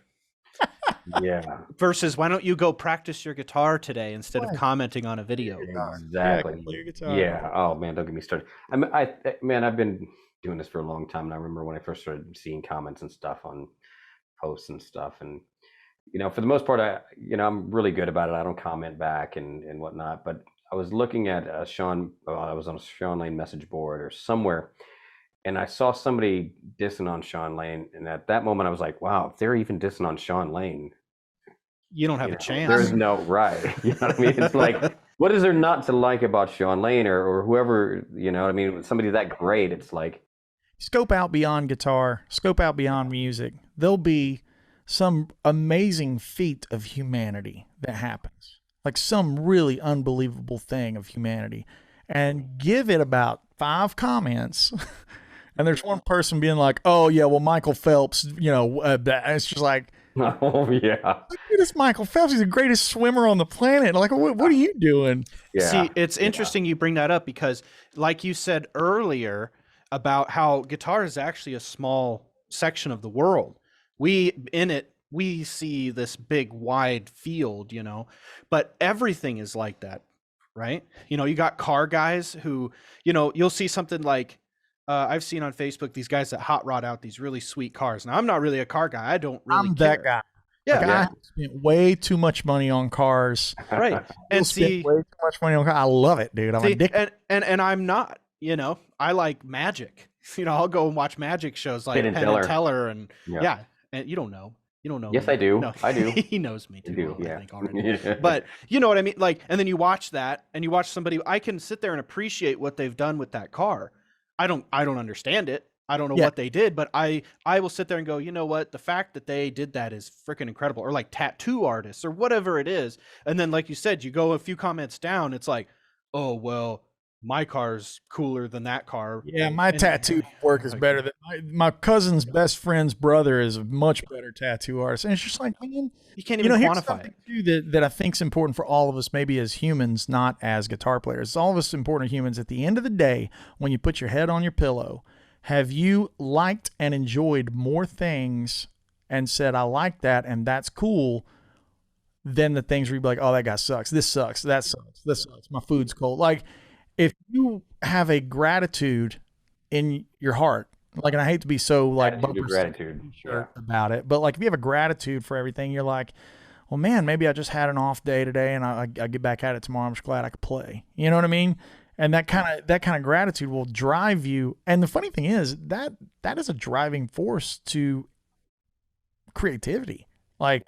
Yeah. Versus, why don't you go practice your guitar today instead of commenting on a video? Exactly. Yeah. Oh man, don't get me started. I've been doing this for a long time, and I remember when I first started seeing comments and stuff on posts and stuff, and you know, for the most part, I'm really good about it. I don't comment back and whatnot. But I was looking at I was on a Sean Lane message board or somewhere, and I saw somebody dissing on Sean Lane, and at that moment I was like, wow, if they're even dissing on Sean Lane, you don't have a chance. There's no right. You know what I mean? It's like, what is there not to like about Sean Lane or whoever, you know what I mean? Somebody that great, it's like. Scope out beyond guitar, scope out beyond music. There'll be some amazing feat of humanity that happens. Like some really unbelievable thing of humanity. And give it about 5 comments. And there's one person being like, oh, yeah, well, Michael Phelps, you know, it's just like, oh, yeah. Look at this Michael Phelps. He's the greatest swimmer on the planet. Like, what are you doing? Yeah. See, it's interesting you bring that up because, like you said earlier about how guitar is actually a small section of the world. We see this big, wide field, you know, but everything is like that, right? You know, you got car guys who, you know, you'll see something like, I've seen on Facebook these guys that hot rod out these really sweet cars. Now, I'm not really a car guy. I don't really I'm care. that guy. Yeah. Like, I spent way too much money on cars. Right. And see, way too much money on cars. I love it, dude. I'm addicted. And I'm not, you know, I like magic. You know, I'll go and watch magic shows like Penn and Teller and and you don't know. You don't know. Yes, me. I do. No. I do. He knows me too. Yeah. I think already. But you know what I mean? Like, and then you watch that and you watch somebody, I can sit there and appreciate what they've done with that car. I don't understand it. I don't know what they did, but I will sit there and go, you know what? The fact that they did that is freaking incredible. Or like tattoo artists or whatever it is. And then, like you said, you go a few comments down. It's like, oh, well, my car's cooler than that car. Yeah, my tattoo work is better than my cousin's best friend's brother is a much better tattoo artist. And it's just like, man, you can't even quantify it. Too, that I think is important for all of us, maybe as humans, not as guitar players. It's all of us important humans. At the end of the day, when you put your head on your pillow, have you liked and enjoyed more things and said, I like that and that's cool, than the things where you'd be like, oh, that guy sucks. This sucks. That sucks. This sucks. My food's cold. Like, if you have a gratitude in your heart, like, and I hate to be so like gratitude about it, but like if you have a gratitude for everything, you're like, well, man, maybe I just had an off day today and I get back at it tomorrow. I'm just glad I could play. You know what I mean? And that kind of gratitude will drive you. And the funny thing is that is a driving force to creativity. Like,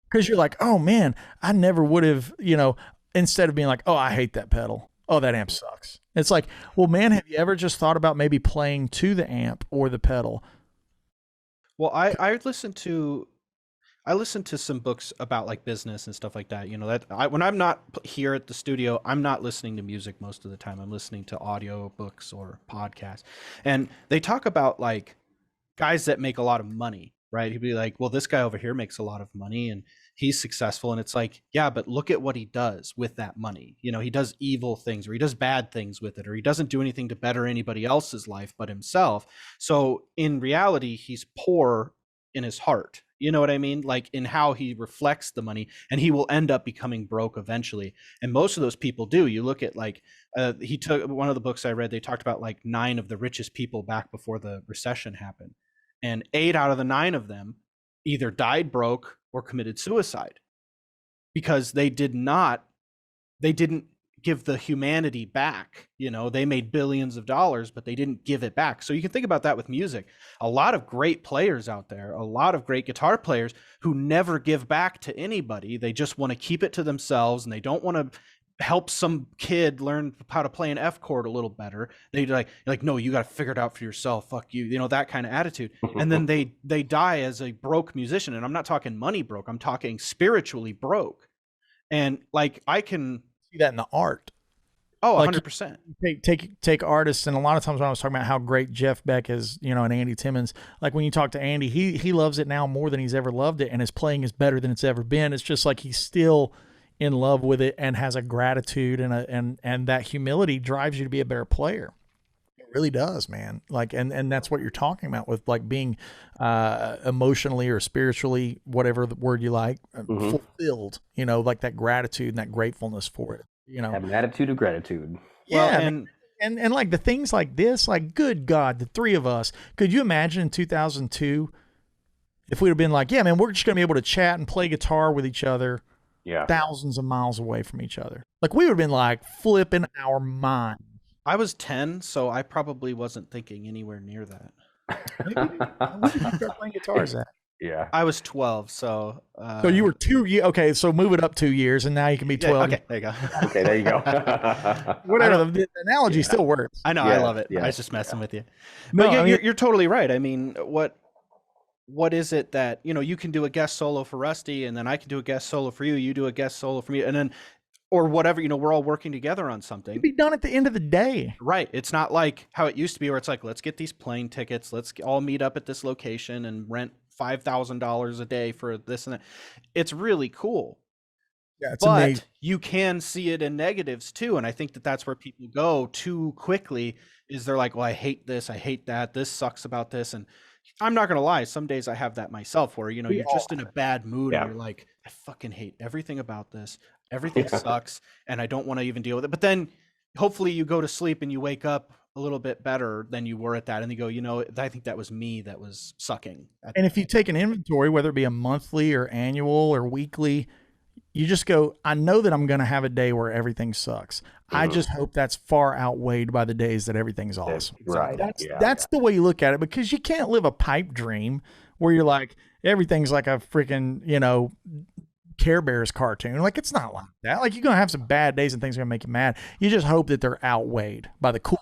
because you're like, oh man, I never would have, you know, instead of being like, oh, I hate that pedal. Oh, that amp sucks. It's like, well, man, have you ever just thought about maybe playing to the amp or the pedal? Well, I listened to some books about like business and stuff like that. You know, when I'm not here at the studio, I'm not listening to music most of the time. I'm listening to audio books or podcasts. And they talk about like guys that make a lot of money. right? He'd be like, well, this guy over here makes a lot of money and he's successful. And it's like, yeah, but look at what he does with that money. You know, he does evil things or he does bad things with it, or he doesn't do anything to better anybody else's life but himself. So in reality, he's poor in his heart. You know what I mean? Like in how he reflects the money, and he will end up becoming broke eventually. And most of those people do. You look at like, he took one of the books I read, they talked about like 9 of the richest people back before the recession happened. And 8 out of the 9 of them either died broke or committed suicide because they didn't give the humanity back. You know, they made billions of dollars, but they didn't give it back. So you can think about that with music. A lot of great players out there, a lot of great guitar players who never give back to anybody. They just want to keep it to themselves, and they don't want to help some kid learn how to play an F chord a little better. They like, no, you got to figure it out for yourself. Fuck you. You know, that kind of attitude. And then they die as a broke musician. And I'm not talking money broke. I'm talking spiritually broke. And like, I can see that in the art. Oh, like 100%. Take artists, and a lot of times when I was talking about how great Jeff Beck is, you know, and Andy Timmons, like when you talk to Andy, he loves it now more than he's ever loved it, and his playing is better than it's ever been. It's just like he's still in love with it and has a gratitude and that humility drives you to be a better player. It really does, man. Like, and that's what you're talking about with like being emotionally or spiritually, whatever the word you like, fulfilled, you know, like that gratitude and that gratefulness for it, you know, have an attitude of gratitude. Yeah. Well, and like the things like this, like, good God, the 3 of us, could you imagine in 2002 if we'd have been like, yeah, man, we're just going to be able to chat and play guitar with each other. Yeah. Thousands of miles away from each other. Like, we would have been like flipping our mind. I was 10, so I probably wasn't thinking anywhere near that. When did you start playing guitars at? Yeah. I was 12, so... so you were 2 years... Okay, so move it up 2 years, and now you can be 12. Yeah, okay, there you go. Okay, there you go. Whatever, the analogy still works. I know, Yeah, I love it. yeah, I was just messing with you. No, But yeah, I mean, you're totally right. I mean, what is it that, you know, you can do a guest solo for Rusty, and then I can do a guest solo for you, you do a guest solo for me, and then, or whatever, you know, we're all working together on something. it'd be done at the end of the day. Right. It's not like how it used to be where it's like, let's get these plane tickets, let's all meet up at this location and rent $5,000 a day for this and that. It's really cool. Yeah, it's but amazing. You can see it in negatives too. And I think that that's where people go too quickly, is they're like, well, I hate this, I hate that, this sucks about this. And I'm not going to lie, some days I have that myself where, you know, you're just in a bad mood and you're like, I fucking hate everything about this. Everything sucks and I don't want to even deal with it. But then hopefully you go to sleep and you wake up a little bit better than you were at that. And you go, you know, I think that was me that was sucking. And if you take an inventory, whether it be a monthly or annual or weekly, you just go, I know that I'm going to have a day where everything sucks. I just hope that's far outweighed by the days that everything's awesome. Right. So that's the way you look at it, because you can't live a pipe dream where you're like, everything's like a freaking, you know, Care Bears cartoon. Like, it's not like that. Like, you're going to have some bad days and things are going to make you mad. You just hope that they're outweighed by the cool.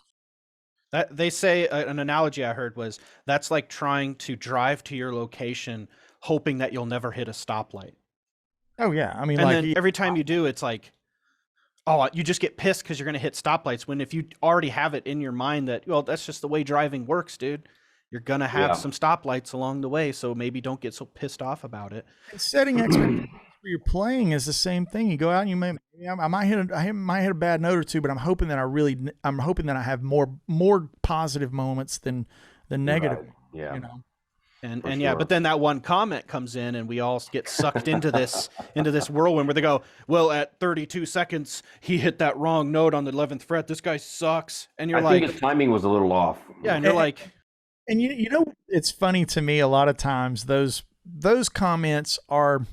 That they say, an analogy I heard was, that's like trying to drive to your location hoping that you'll never hit a stoplight. Oh yeah, I mean, and like then every time you do, it's like, oh, you just get pissed because you're going to hit stoplights. When if you already have it in your mind that, well, that's just the way driving works, dude. You're going to have some stoplights along the way, so maybe don't get so pissed off about it. And setting expectations for your playing is the same thing. You go out and you may, I might hit a bad note or two, but I'm hoping that I have more positive moments than negative. Right. Yeah. You know. And For yeah, sure. but then that one comment comes in and we all get sucked into this whirlwind where they go, well, at 32 seconds, he hit that wrong note on the 11th fret. This guy sucks. And you're I like, think his timing was a little off. yeah, and you're like, And you know, it's funny to me, a lot of times those comments are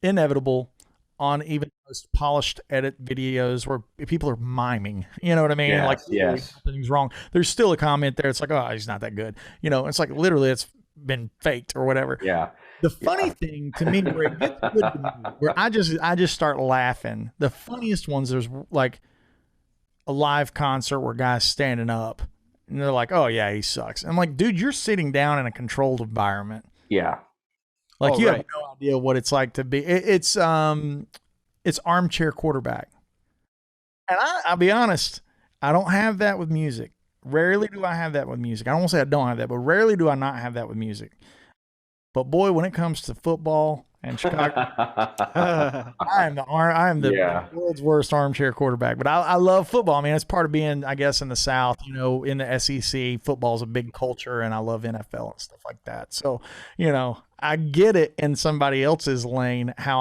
inevitable on even the most polished edit videos where people are miming. You know what I mean? Yes, like, yes. something's wrong. There's still a comment there. It's like, oh, he's not that good. You know, it's like literally it's been faked or whatever. Yeah. The funny thing to me, where it gets good to me, where I just start laughing. The funniest ones, there's like a live concert where guys standing up and they're like, "Oh yeah, he sucks." I'm like, dude, you're sitting down in a controlled environment. Yeah. Like, Oh, you right. have no idea what it's like to be. It's armchair quarterback. And I'll be honest, I don't have that with music. Rarely do I have that with music. I don't want to say I don't have that, but rarely do I not have that with music. But boy, when it comes to football and Chicago, I am the world's worst armchair quarterback. But I love football. I mean, it's part of being, I guess, in the South. You know, in the SEC, football is a big culture, and I love NFL and stuff like that. So, you know, I get it in somebody else's lane how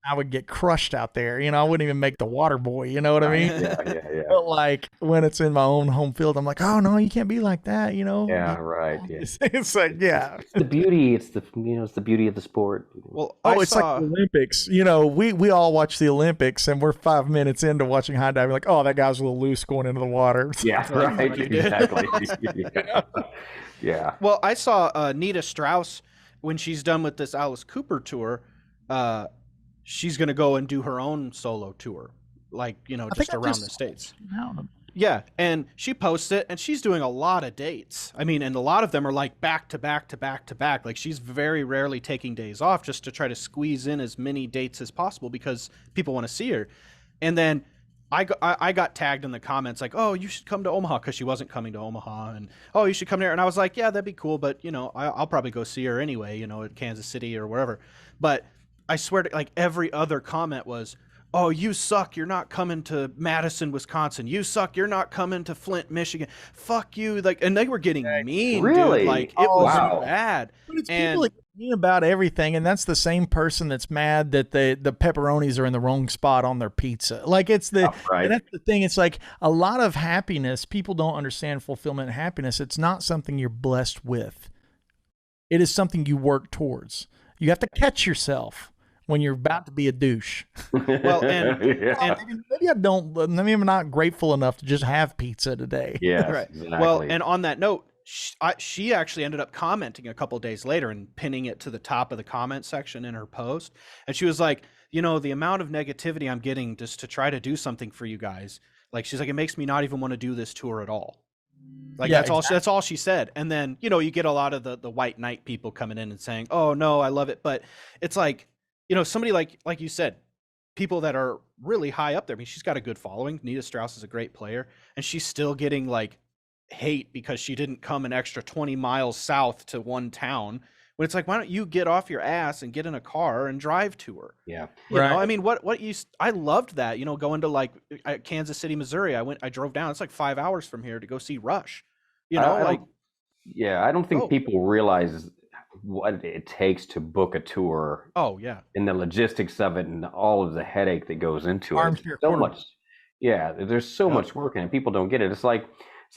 I would get crushed out there. You know, I wouldn't even make the water boy. You know what I mean? Yeah. But like when it's in my own home field, I'm like, oh no, you can't be like that. You know? Yeah, right. Yeah. It's like, yeah. It's the beauty. It's the beauty of the sport. Well, it's like the Olympics. You know, we all watch the Olympics, and we're 5 minutes into watching high diving. Like, oh, that guy's a little loose going into the water. Yeah, right. Exactly. Yeah. Well, I saw Nita Strauss when she's done with this Alice Cooper tour. She's going to go and do her own solo tour, like, you know, just around the States. Yeah. And she posts it, and she's doing a lot of dates. I mean, and a lot of them are like back to back to back to back. Like, she's very rarely taking days off just to try to squeeze in as many dates as possible because people want to see her. And then I got tagged in the comments like, oh, you should come to Omaha, because she wasn't coming to Omaha. And, oh, you should come there. And I was like, yeah, that'd be cool. But, you know, I'll probably go see her anyway, you know, at Kansas City or wherever. But I swear to, like, every other comment was, oh, you suck, you're not coming to Madison, Wisconsin. You suck, you're not coming to Flint, Michigan. Fuck you. Like, and they were getting mean, really? Dude. Like, it was bad. But it's people that get mean about everything, and that's the same person that's mad that the pepperonis are in the wrong spot on their pizza. Like, it's the and that's the thing. It's like a lot of happiness. People don't understand fulfillment and happiness. It's not something you're blessed with. It is something you work towards. You have to catch yourself when you're about to be a douche. Well, and maybe I'm not grateful enough to just have pizza today. Yeah, right. Exactly. Well, and on that note, she actually ended up commenting a couple days later and pinning it to the top of the comment section in her post. And she was like, you know, the amount of negativity I'm getting just to try to do something for you guys. Like, she's like, it makes me not even want to do this tour at all. Like, that's all she said. And then, you know, you get a lot of the white knight people coming in and saying, oh no, I love it. But it's like, you know, somebody like you said, people that are really high up there. I mean, she's got a good following. Nita Strauss is a great player, and she's still getting like hate because she didn't come an extra 20 miles south to one town. When it's like, why don't you get off your ass and get in a car and drive to her? Yeah. You know, I mean, I loved that, you know, going to like Kansas City, Missouri. I drove down. It's like 5 hours from here to go see Rush. You know, I don't think people realize what it takes to book a tour. Oh yeah. And the logistics of it and all of the headache that goes into it. So much. Yeah, there's so much work in it. People don't get it. It's like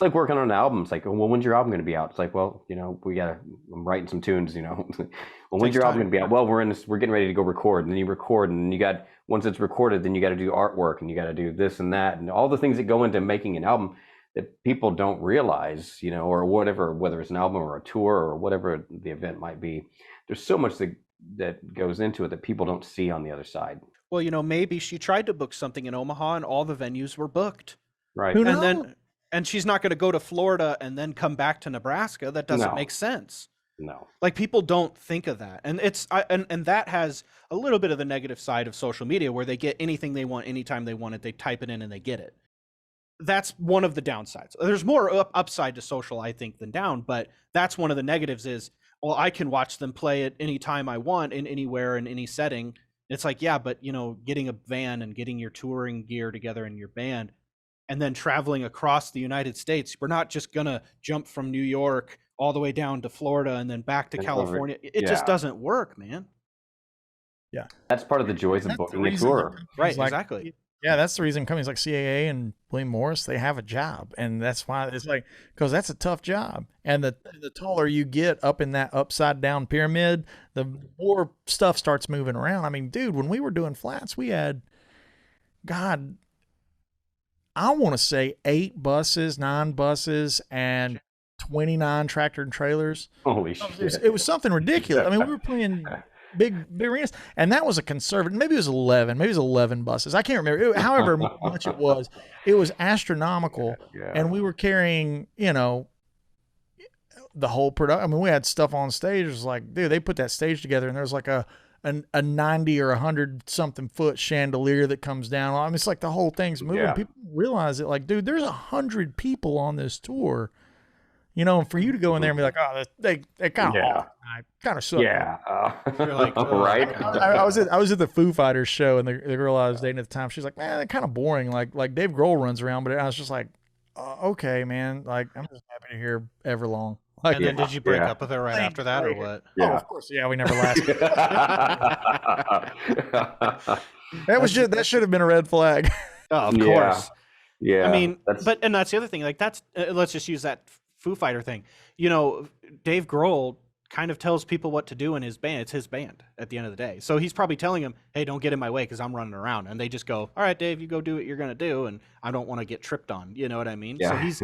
working on an album. It's like, well, when's your album going to be out? It's like, well, you know, I'm writing some tunes, you know. Well, when's your album going to be out? Well, we're getting ready to go record. And then you record, and then once it's recorded, then you got to do artwork, and you got to do this and that, and all the things that go into making an album that people don't realize, you know, or whatever, whether it's an album or a tour or whatever the event might be. There's so much that goes into it that people don't see on the other side. Well, you know, maybe she tried to book something in Omaha and all the venues were booked. Right. And she's not going to go to Florida and then come back to Nebraska. That doesn't make sense. No. Like, people don't think of that. And and that has a little bit of the negative side of social media, where they get anything they want anytime they want it. They type it in and they get it. That's one of the downsides. There's more upside to social, I think, than down, but that's one of the negatives is, well, I can watch them play it anytime I want, in anywhere, in any setting. It's like, yeah, but, you know, getting a van and getting your touring gear together in your band and then traveling across the United States, we're not just going to jump from New York all the way down to Florida and then back to California. It just doesn't work, man. Yeah. That's part of the joys of booking a tour. Right, exactly. Yeah, that's the reason companies like CAA and William Morris, they have a job. And that's why it's like, because that's a tough job. And the taller you get up in that upside down pyramid, the more stuff starts moving around. I mean, dude, when we were doing flats, we had, God, I want to say 8 buses, 9 buses, and 29 tractor and trailers. Holy shit. It was something ridiculous. I mean, we were playing big arenas, and that was a conservative, maybe it was 11 buses. I can't remember. However much it was astronomical. Yeah. And we were carrying, you know, the whole product. I mean, we had stuff on stage. It was like, dude, they put that stage together, and there's like a 90 or 100 something foot chandelier that comes down. I mean, it's like the whole thing's moving. Yeah. People realize it, like, dude, there's 100 people on this tour. You know, and for you to go in there and be like, oh, they kind of off I kind of suck. Yeah. You're like, oh, right. I was at the Foo Fighters show, and the girl I was dating at the time, she's like, man, they're kind of boring. Like Dave Grohl runs around, but I was just like, okay, man. Like, I'm just happy to hear Everlong. Like, And then did you break Yeah. up with her right after that, or what? oh, Yeah. of course, yeah, we never lasted. That should have been a red flag. Oh, of Yeah. course. Yeah. I mean, that's, and that's the other thing. Like that's let's just use that Foo Fighter thing. You know, Dave Grohl kind of tells people what to do in his band. It's his band at the end of the day. So he's probably telling them, "Hey, don't get in my way because I'm running around." And they just go, "All right, Dave, you go do what you're gonna do, and I don't want to get tripped on." You know what I mean? Yeah. So he's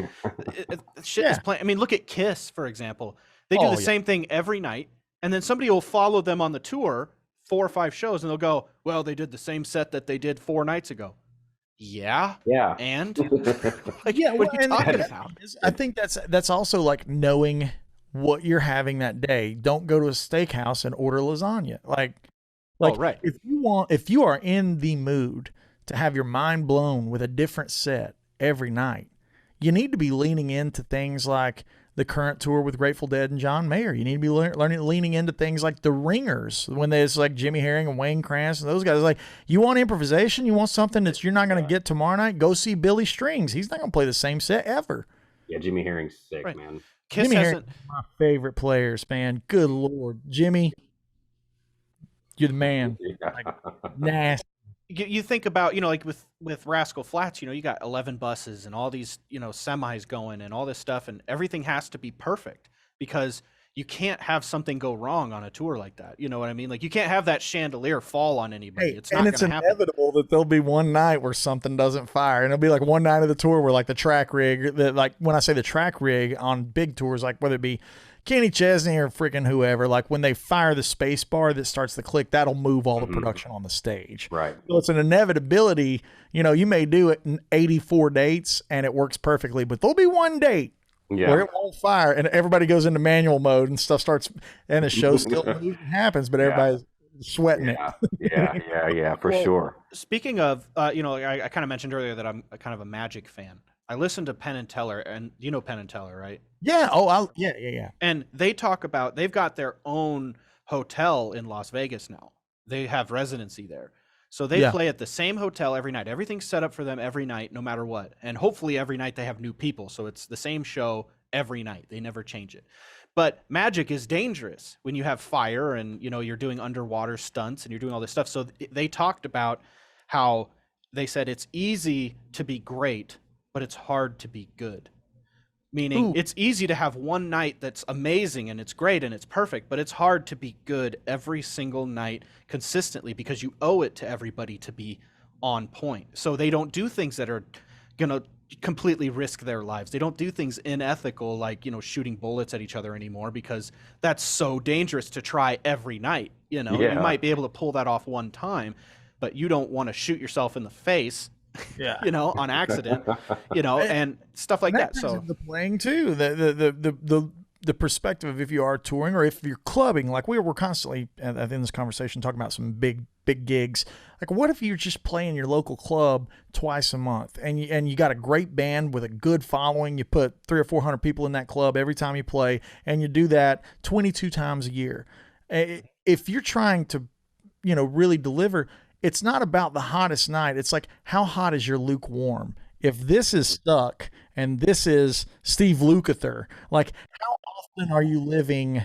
shit is playing. I mean, look at Kiss, for example. They do Oh, the yeah. same thing every night, and then somebody will follow them on the tour 4 or 5 shows, and they'll go, "Well, they did the same set that they did 4 nights ago." Yeah. yeah. And like, Yeah, what are you and talking that- about? I think that's also like knowing what you're having that day. Don't go to a steakhouse and order lasagna. Like right. if you are in the mood to have your mind blown with a different set every night, you need to be leaning into things like the current tour with Grateful Dead and John Mayer. You need to be leaning into things like the Ringers, when there's like Jimmy Herring and Wayne Krantz and those guys. Like, you want improvisation? You want something that you're not going to get tomorrow night? Go see Billy Strings. He's not going to play the same set ever. Yeah. Jimmy Herring's sick, Right. man. Kiss Jimmy hasn't. Herring's my favorite players, man. Good Lord. Jimmy, you're the man. Yeah. Nasty. You think about, you know, like with Rascal Flatts, you know, you got 11 buses and all these, you know, semis going and all this stuff, and everything has to be perfect because you can't have something go wrong on a tour like that. You know what I mean? Like, you can't have that chandelier fall on anybody. Hey, It's not and going it's to happen. inevitable that there'll be one night where something doesn't fire, and it'll be like one night of the tour where like the track rig, like when I say the track rig on big tours, like whether it be Kenny Chesney or freaking whoever, like when they fire the space bar that starts to click, that'll move all the production on the stage. Right. So it's an inevitability. You know, you may do it in 84 dates and it works perfectly, but there'll be one date Yeah. where it won't fire and everybody goes into manual mode and stuff starts, and the show still moves and happens, but everybody's sweating it. Yeah, for Well, sure. Speaking of, you know, I kind of mentioned earlier that I'm kind of a Magic fan. I listen to Penn and Teller, and you know Penn and Teller, right? Yeah. Oh, yeah. And they talk about, they've got their own hotel in Las Vegas now. They have residency there. So they Yeah. play at the same hotel every night. Everything's set up for them every night, no matter what. And hopefully every night they have new people. So it's the same show every night. They never change it. But Magic is dangerous when you have fire and, you know, you're doing underwater stunts and you're doing all this stuff. So they talked about how they said it's easy to be great, but it's hard to be good. Meaning, Ooh. it's easy to have one night that's amazing and it's great and it's perfect, but it's hard to be good every single night consistently because you owe it to everybody to be on point. So they don't do things that are going to completely risk their lives. They don't do things unethical like, you know, shooting bullets at each other anymore because that's so dangerous to try every night. You know, Yeah. you might be able to pull that off one time, but you don't want to shoot yourself in the face, Yeah. you know, on accident, you know, and stuff like that. brings So into playing too, the perspective of if you are touring or if you're clubbing, like we're constantly in this conversation talking about some big gigs. Like, what if you're just playing your local club twice a month and you got a great band with a good following? You put 300 or 400 people in that club every time you play, and you do that 22 times a year. If you're trying to, you know, really deliver, it's not about the hottest night. It's like, how hot is your lukewarm? If this is Stuck and this is Steve Lukather, like, how often are you living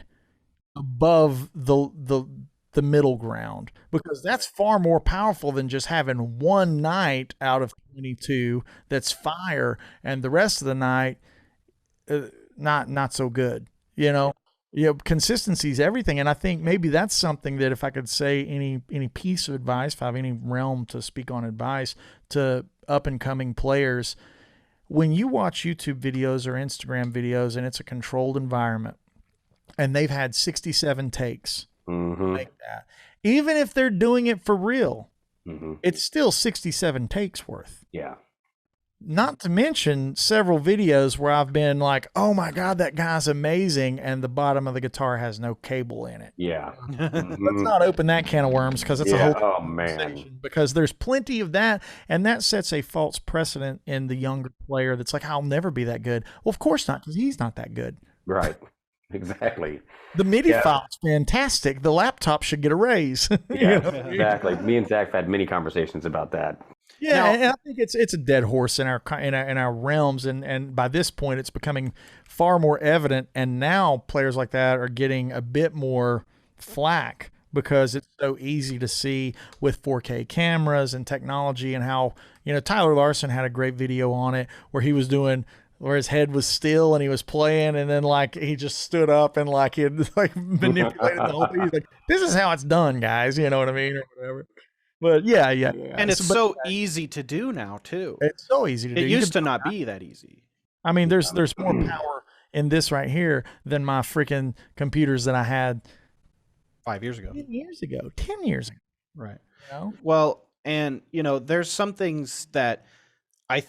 above the middle ground? Because that's far more powerful than just having one night out of 22 that's fire and the rest of the night not so good. You know, consistency is everything, and I think maybe that's something that if I could say any piece of advice, if I have any realm to speak on advice to up and coming players, when you watch YouTube videos or Instagram videos and it's a controlled environment and they've had 67 takes like that, even if they're doing it for real, it's still 67 takes worth. Yeah. Not to mention several videos where I've been like, oh my God, that guy's amazing, and the bottom of the guitar has no cable in it. Yeah. Let's not open that can of worms because it's a whole Oh man. conversation, because there's plenty of that, and that sets a false precedent in the younger player that's like, I'll never be that good. Well, of course not, because he's not that good. Right. Exactly. The MIDI Yeah. file's fantastic. The laptop should get a raise. Yeah, exactly. Me and Zach have had many conversations about that. Yeah, Now- and I think it's a dead horse in our realms, and by this point, it's becoming far more evident. And now players like that are getting a bit more flack because it's so easy to see with 4K cameras and technology, and how Tyler Larson had a great video on it where he was doing. Where his head was still and he was playing, and then like he just stood up and like he had like manipulated the whole thing. He's like, "This is how it's done, guys." You know what I mean, or whatever. But yeah. And it's so easy to do now too. It's so easy to do. It used to not be that easy. I mean, there's more power in this right here than my freaking computers that I had 5 years ago. 10 years ago. 10 years ago. Right. You know? Well, and there's some things that I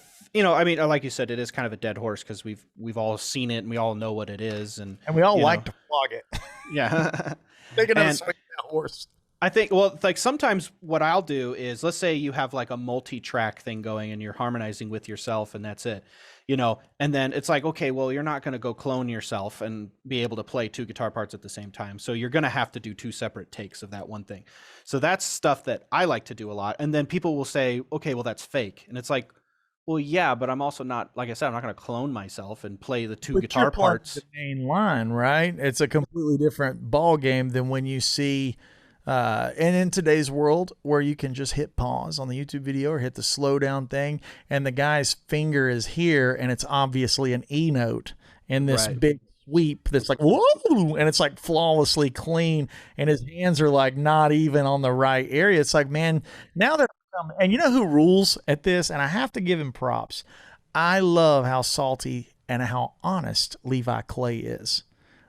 mean, like you said, it is kind of a dead horse because we've all seen it and we all know what it is, and we all like to flog it. Yeah. Taking a swing that horse. I think, well, like sometimes what I'll do is, let's say you have like a multi-track thing going and you're harmonizing with yourself and that's it, and then it's like, okay, well, you're not going to go clone yourself and be able to play two guitar parts at the same time. So you're going to have to do two separate takes of that one thing. So that's stuff that I like to do a lot. And then people will say, okay, well, that's fake. And it's like, well, yeah, but I'm also not, like I said, I'm not going to clone myself and play the two guitar parts. The main line, right? It's a completely different ball game than when you see, and in today's world where you can just hit pause on the YouTube video or hit the slow down thing, and the guy's finger is here, and it's obviously an E note in this big sweep that's like, whoa, and it's like flawlessly clean, and his hands are like not even on the right area. It's like, man, now they're. And you know who rules at this? And I have to give him props. I love how salty and how honest Levi Clay is.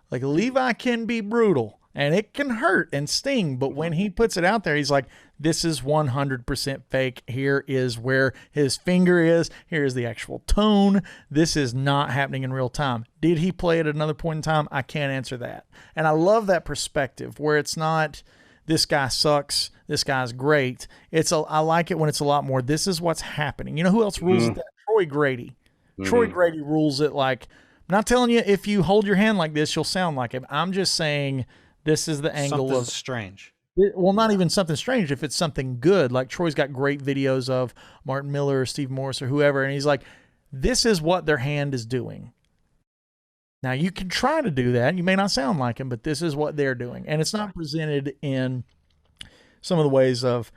Like, Levi can be brutal and it can hurt and sting, but when he puts it out there, he's like, this is 100% fake. Here is where his finger is. Here is the actual tone. This is not happening in real time. Did he play it at another point in time? I can't answer that. And I love that perspective where it's not, this guy sucks, this guy's great. I like it when it's a lot more, this is what's happening. You know who else rules that? Troy Grady. Troy Grady rules it like, I'm not telling you if you hold your hand like this, you'll sound like him. I'm just saying this is the angle Something of strange. Well, not even something strange. If it's something good, like Troy's got great videos of Martin Miller or Steve Morris or whoever, and he's like, this is what their hand is doing. Now, you can try to do that. You may not sound like him, but this is what they're doing. And it's not presented in some of the ways of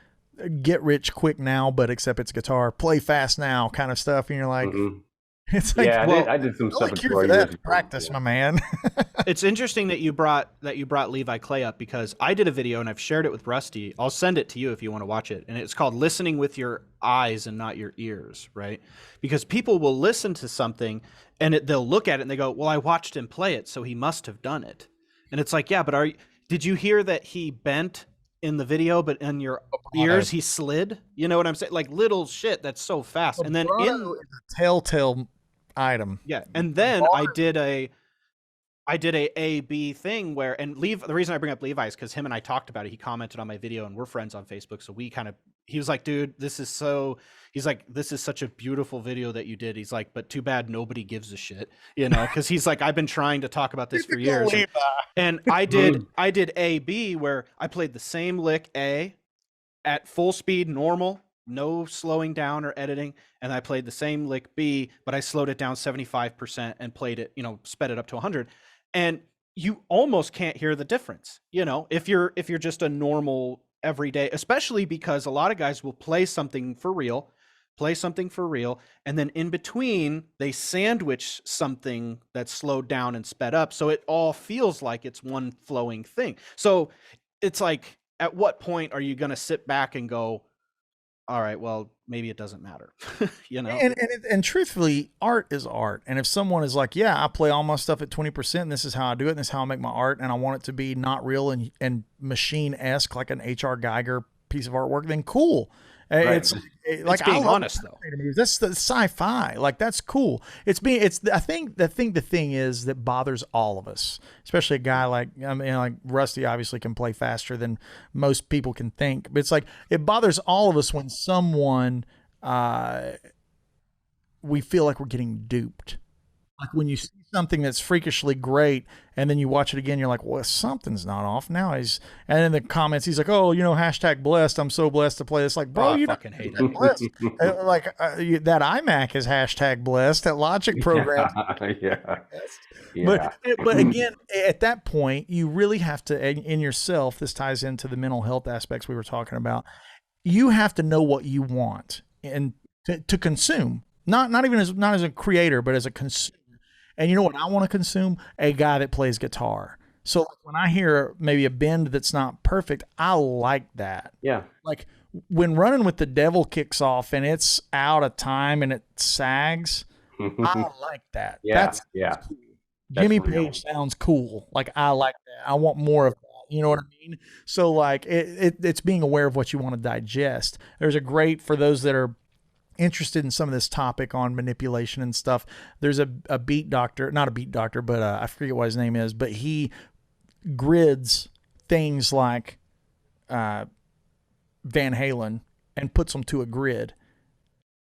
get rich quick now, but except it's guitar, play fast now kind of stuff. And you're like, it's like, yeah, well, I did some stuff for that to practice, my man. It's interesting that you brought Levi Clay up, because I did a video and I've shared it with Rusty. I'll send it to you if you want to watch it. And it's called Listening with Your Eyes and Not Your Ears, right? Because people will listen to something and they'll look at it and they go, well, I watched him play it, so he must have done it. And it's like, yeah, but did you hear that he bent in the video, but in your ears he slid? You know what I'm saying? Like little shit that's so fast. And then is a telltale item. Yeah, and then I did a A-B thing where, and the reason I bring up Levi is because him and I talked about it. He commented on my video and we're friends on Facebook. So he was like, dude, this is such a beautiful video that you did. He's like, but too bad nobody gives a shit, because he's like, I've been trying to talk about this for years. And I did A-B where I played the same lick A at full speed, normal, no slowing down or editing. And I played the same lick B, but I slowed it down 75% and played it, sped it up to 100. And you almost can't hear the difference, if you're just a normal everyday, especially because a lot of guys will play something for real, and then in between they sandwich something that's slowed down and sped up. So it all feels like it's one flowing thing. So it's like, at what point are you going to sit back and go, all right, well, maybe it doesn't matter, And truthfully, art is art. And if someone is like, yeah, I play all my stuff at 20%, and this is how I do it, and this is how I make my art, and I want it to be not real and machine-esque, like an H.R. Geiger piece of artwork, then cool. Right. It's like, being honest though. That's the sci-fi. Like, that's cool. I think the thing is that bothers all of us, especially a guy like Rusty obviously can play faster than most people can think. But it's like, it bothers all of us when someone we feel like we're getting duped. Like when you see something that's freakishly great, and then you watch it again, you're like, well, something's not off now. And in the comments, he's like, oh, hashtag blessed. I'm so blessed to play this. Like, bro, you fucking hate it. blessed. That iMac is hashtag blessed. That Logic program. Yeah. But again, at that point, you really have to, in yourself, this ties into the mental health aspects we were talking about. You have to know what you want and to consume, not even as a creator, but as a consumer. And you know what I want to consume? A guy that plays guitar. So like when I hear maybe a bend that's not perfect, I like that. Yeah. Like when Running with the Devil kicks off and it's out of time and it sags, I like that. Yeah. That's cool. That's Jimmy real. Page sounds cool. Like I like that. I want more of that. You know what I mean? So like it's being aware of what you want to digest. There's a great, for those that are interested in some of this topic on manipulation and stuff, there's a beat doctor, not a beat doctor, but I forget what his name is, but he grids things like Van Halen and puts them to a grid,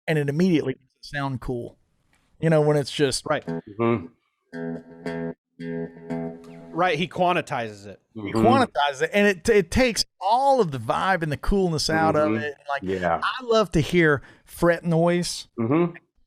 and it immediately makes it sound cool. When it's just right. Right, he quantizes it. He quantizes it, and it takes all of the vibe and the coolness out of it. Like, I love to hear fret noise,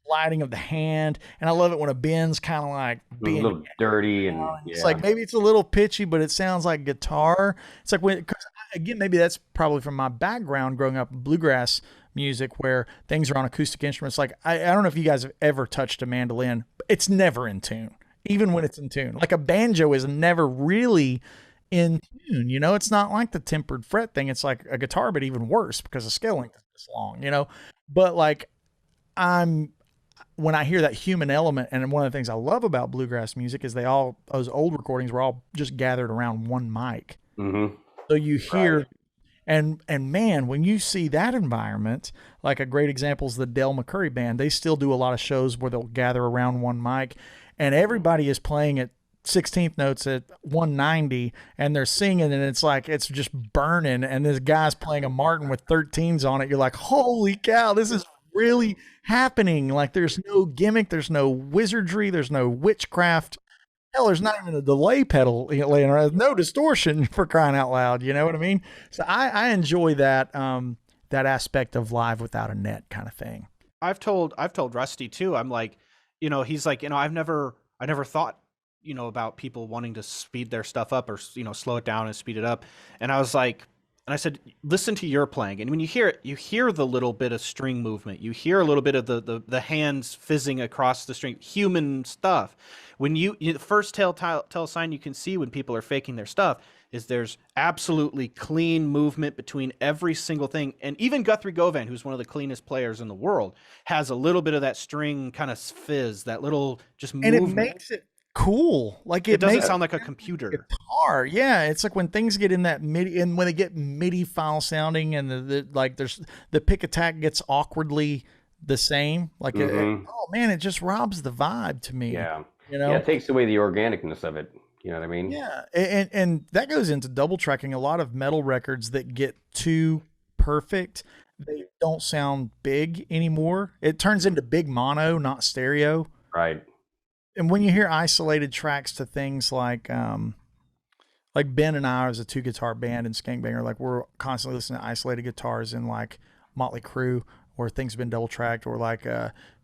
sliding of the hand, and I love it when a bend's kind of like being a little dirty, and it's like maybe it's a little pitchy, but it sounds like guitar. It's like because again, maybe that's probably from my background growing up in bluegrass music, where things are on acoustic instruments. Like I don't know if you guys have ever touched a mandolin, but it's never in tune. Even when it's in tune, like a banjo is never really in tune. It's not like the tempered fret thing. It's like a guitar, but even worse because the scale length is this long. But like when I hear that human element, and one of the things I love about bluegrass music is those old recordings were all just gathered around one mic. So you hear, and man, when you see that environment, like a great example is the Del McCurry Band. They still do a lot of shows where they'll gather around one mic. And everybody is playing at 16th notes at 190, and they're singing, and it's like it's just burning. And this guy's playing a Martin with 13s on it. You're like, holy cow, this is really happening. Like there's no gimmick, there's no wizardry, there's no witchcraft. Hell, there's not even a delay pedal laying around. No distortion, for crying out loud. You know what I mean? So I enjoy that that aspect of live without a net kind of thing. I've told Rusty too. I'm like, he's like, I never thought, about people wanting to speed their stuff up or, slow it down and speed it up. And I was like, and I said, listen to your playing. And when you hear it, you hear the little bit of string movement. You hear a little bit of the hands fizzing across the string, human stuff. When the first tell sign you can see when people are faking their stuff is there's absolutely clean movement between every single thing. And even Guthrie Govan, who's one of the cleanest players in the world, has a little bit of that string kind of fizz, that little just movement. And it makes it cool. Like it doesn't sound like a computer guitar. Yeah, it's like when things get in that MIDI, and when they get MIDI file sounding, and there's the pick attack gets awkwardly the same. Like oh man, it just robs the vibe to me. Yeah, it takes away the organicness of it. You know what I mean? Yeah, and that goes into double tracking. A lot of metal records that get too perfect, they don't sound big anymore. It turns into big mono, not stereo. Right. And when you hear isolated tracks to things like Ben and I, as a 2-guitar band in Skankbanger, like we're constantly listening to isolated guitars in like Motley Crue, or things have been double tracked, or like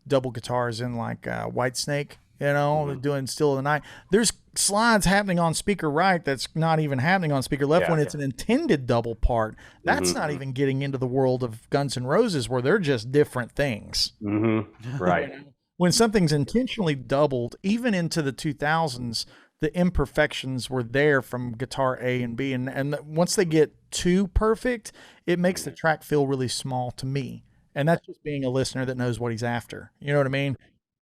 double guitars in like Whitesnake. Doing Still of the Night. There's slides happening on speaker right that's not even happening on speaker left when it's an intended double part. That's not even getting into the world of Guns N' Roses, where they're just different things. Right. When something's intentionally doubled, even into the 2000s, the imperfections were there from guitar A and B. And once they get too perfect, it makes the track feel really small to me. And that's just being a listener that knows what he's after. You know what I mean?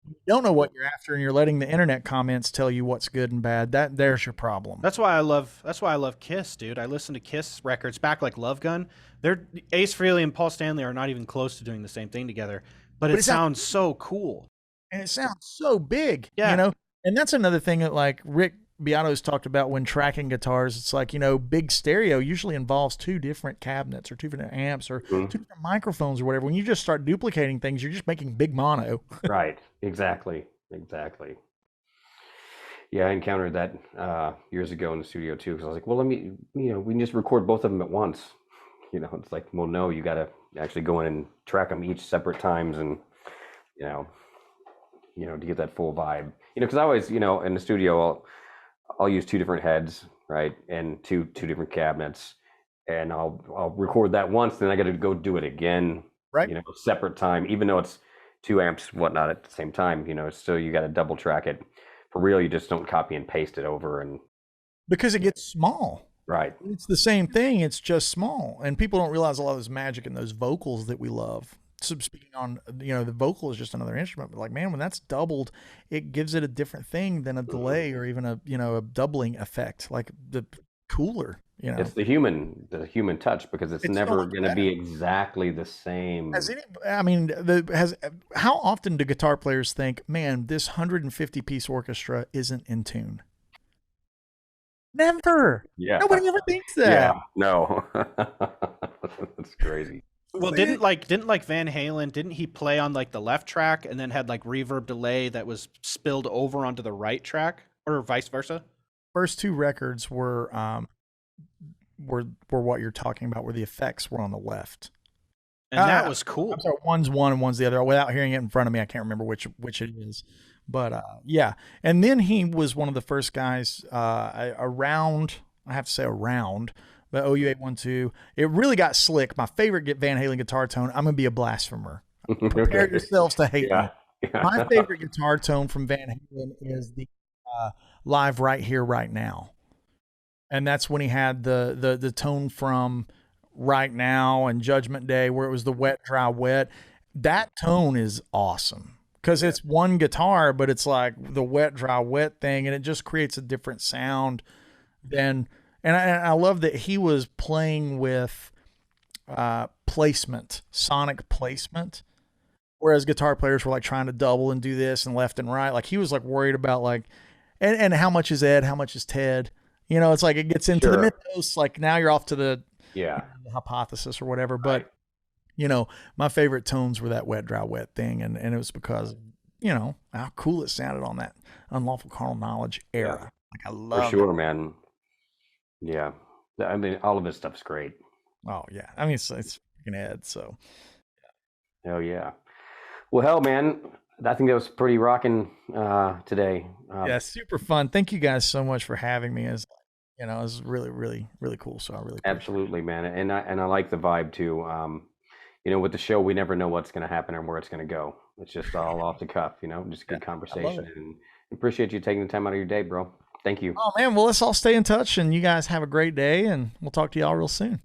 You don't know what you're after, and you're letting the internet comments tell you what's good and bad. There's your problem. That's why I love Kiss, dude. I listen to Kiss records back, like Love Gun. Ace Frehley and Paul Stanley are not even close to doing the same thing together, but it sounds so cool. And it sounds so big. Yeah. And that's another thing that like Rick Beato's talked about when tracking guitars. It's like, big stereo usually involves 2 different cabinets or 2 different amps or 2 different microphones or whatever. When you just start duplicating things, you're just making big mono. Right. Exactly. Yeah, I encountered that years ago in the studio too. Because I was like, well, let me, we can just record both of them at once. It's like, well, no, you got to actually go in and track them each separate times, and you know, to get that full vibe. Because I always, in the studio, I'll use two different heads, right, and two different cabinets, and I'll record that once, then I got to go do it again, Right. Separate time, even though it's 2 amps, whatnot at the same time. It's still, you got to double track it. For real, you just don't copy and paste it over, and because it gets small. right. It's the same thing. It's just small, and people don't realize a lot of this magic in those vocals that we love. So speaking on, the vocal is just another instrument, but like, man, when that's doubled, it gives it a different thing than a delay or even a doubling effect, like the cooler. It's the human touch, because it's never going to be exactly the same. How often do guitar players think, man, this 150 piece orchestra isn't in tune? Never. Yeah. Nobody ever thinks that. Yeah. No. That's crazy. Well, didn't Van Halen, didn't he play on like the left track and then had like reverb delay that was spilled over onto the right track, or vice versa? First two records were what you're talking about, where the effects were on the left. And that was cool. I'm sorry, one's one and one's the other. Without hearing it in front of me, I can't remember which it is. But yeah. And then he was one of the first guys around, I have to say around, but OU812. It really got slick. My favorite Van Halen guitar tone, I'm going to be a blasphemer. Prepare yourselves to hate me. Yeah. My favorite guitar tone from Van Halen is the Live Right Here, Right Now. And that's when he had the tone from Right Now and Judgment Day, where it was the wet, dry, wet. That tone is awesome because it's one guitar, but it's like the wet, dry, wet thing, and it just creates a different sound than. And I love that he was playing with placement, sonic placement, whereas guitar players were like trying to double and do this and left and right. Like he was like worried about like, and how much is Ed, how much is Ted? It's like it gets into the mythos. Like now you're off to the the hypothesis or whatever. But my favorite tones were that wet, dry, wet thing, and it was because how cool it sounded on that Unlawful Carnal Knowledge era. Yeah. Like I love for sure, man. Yeah, I mean, all of his stuff's great. Oh yeah, I mean it's freaking Ed. So hell yeah. Well, hell, man, I think that was pretty rocking today. Yeah, super fun. Thank you guys so much for having me. It was really, really, really cool. So I really absolutely, man, and I like the vibe too. With the show, we never know what's going to happen and where it's going to go. It's just all off the cuff, just a good conversation, and appreciate you taking the time out of your day, bro. Thank you. Oh man, well, let's all stay in touch, and you guys have a great day, and we'll talk to y'all real soon.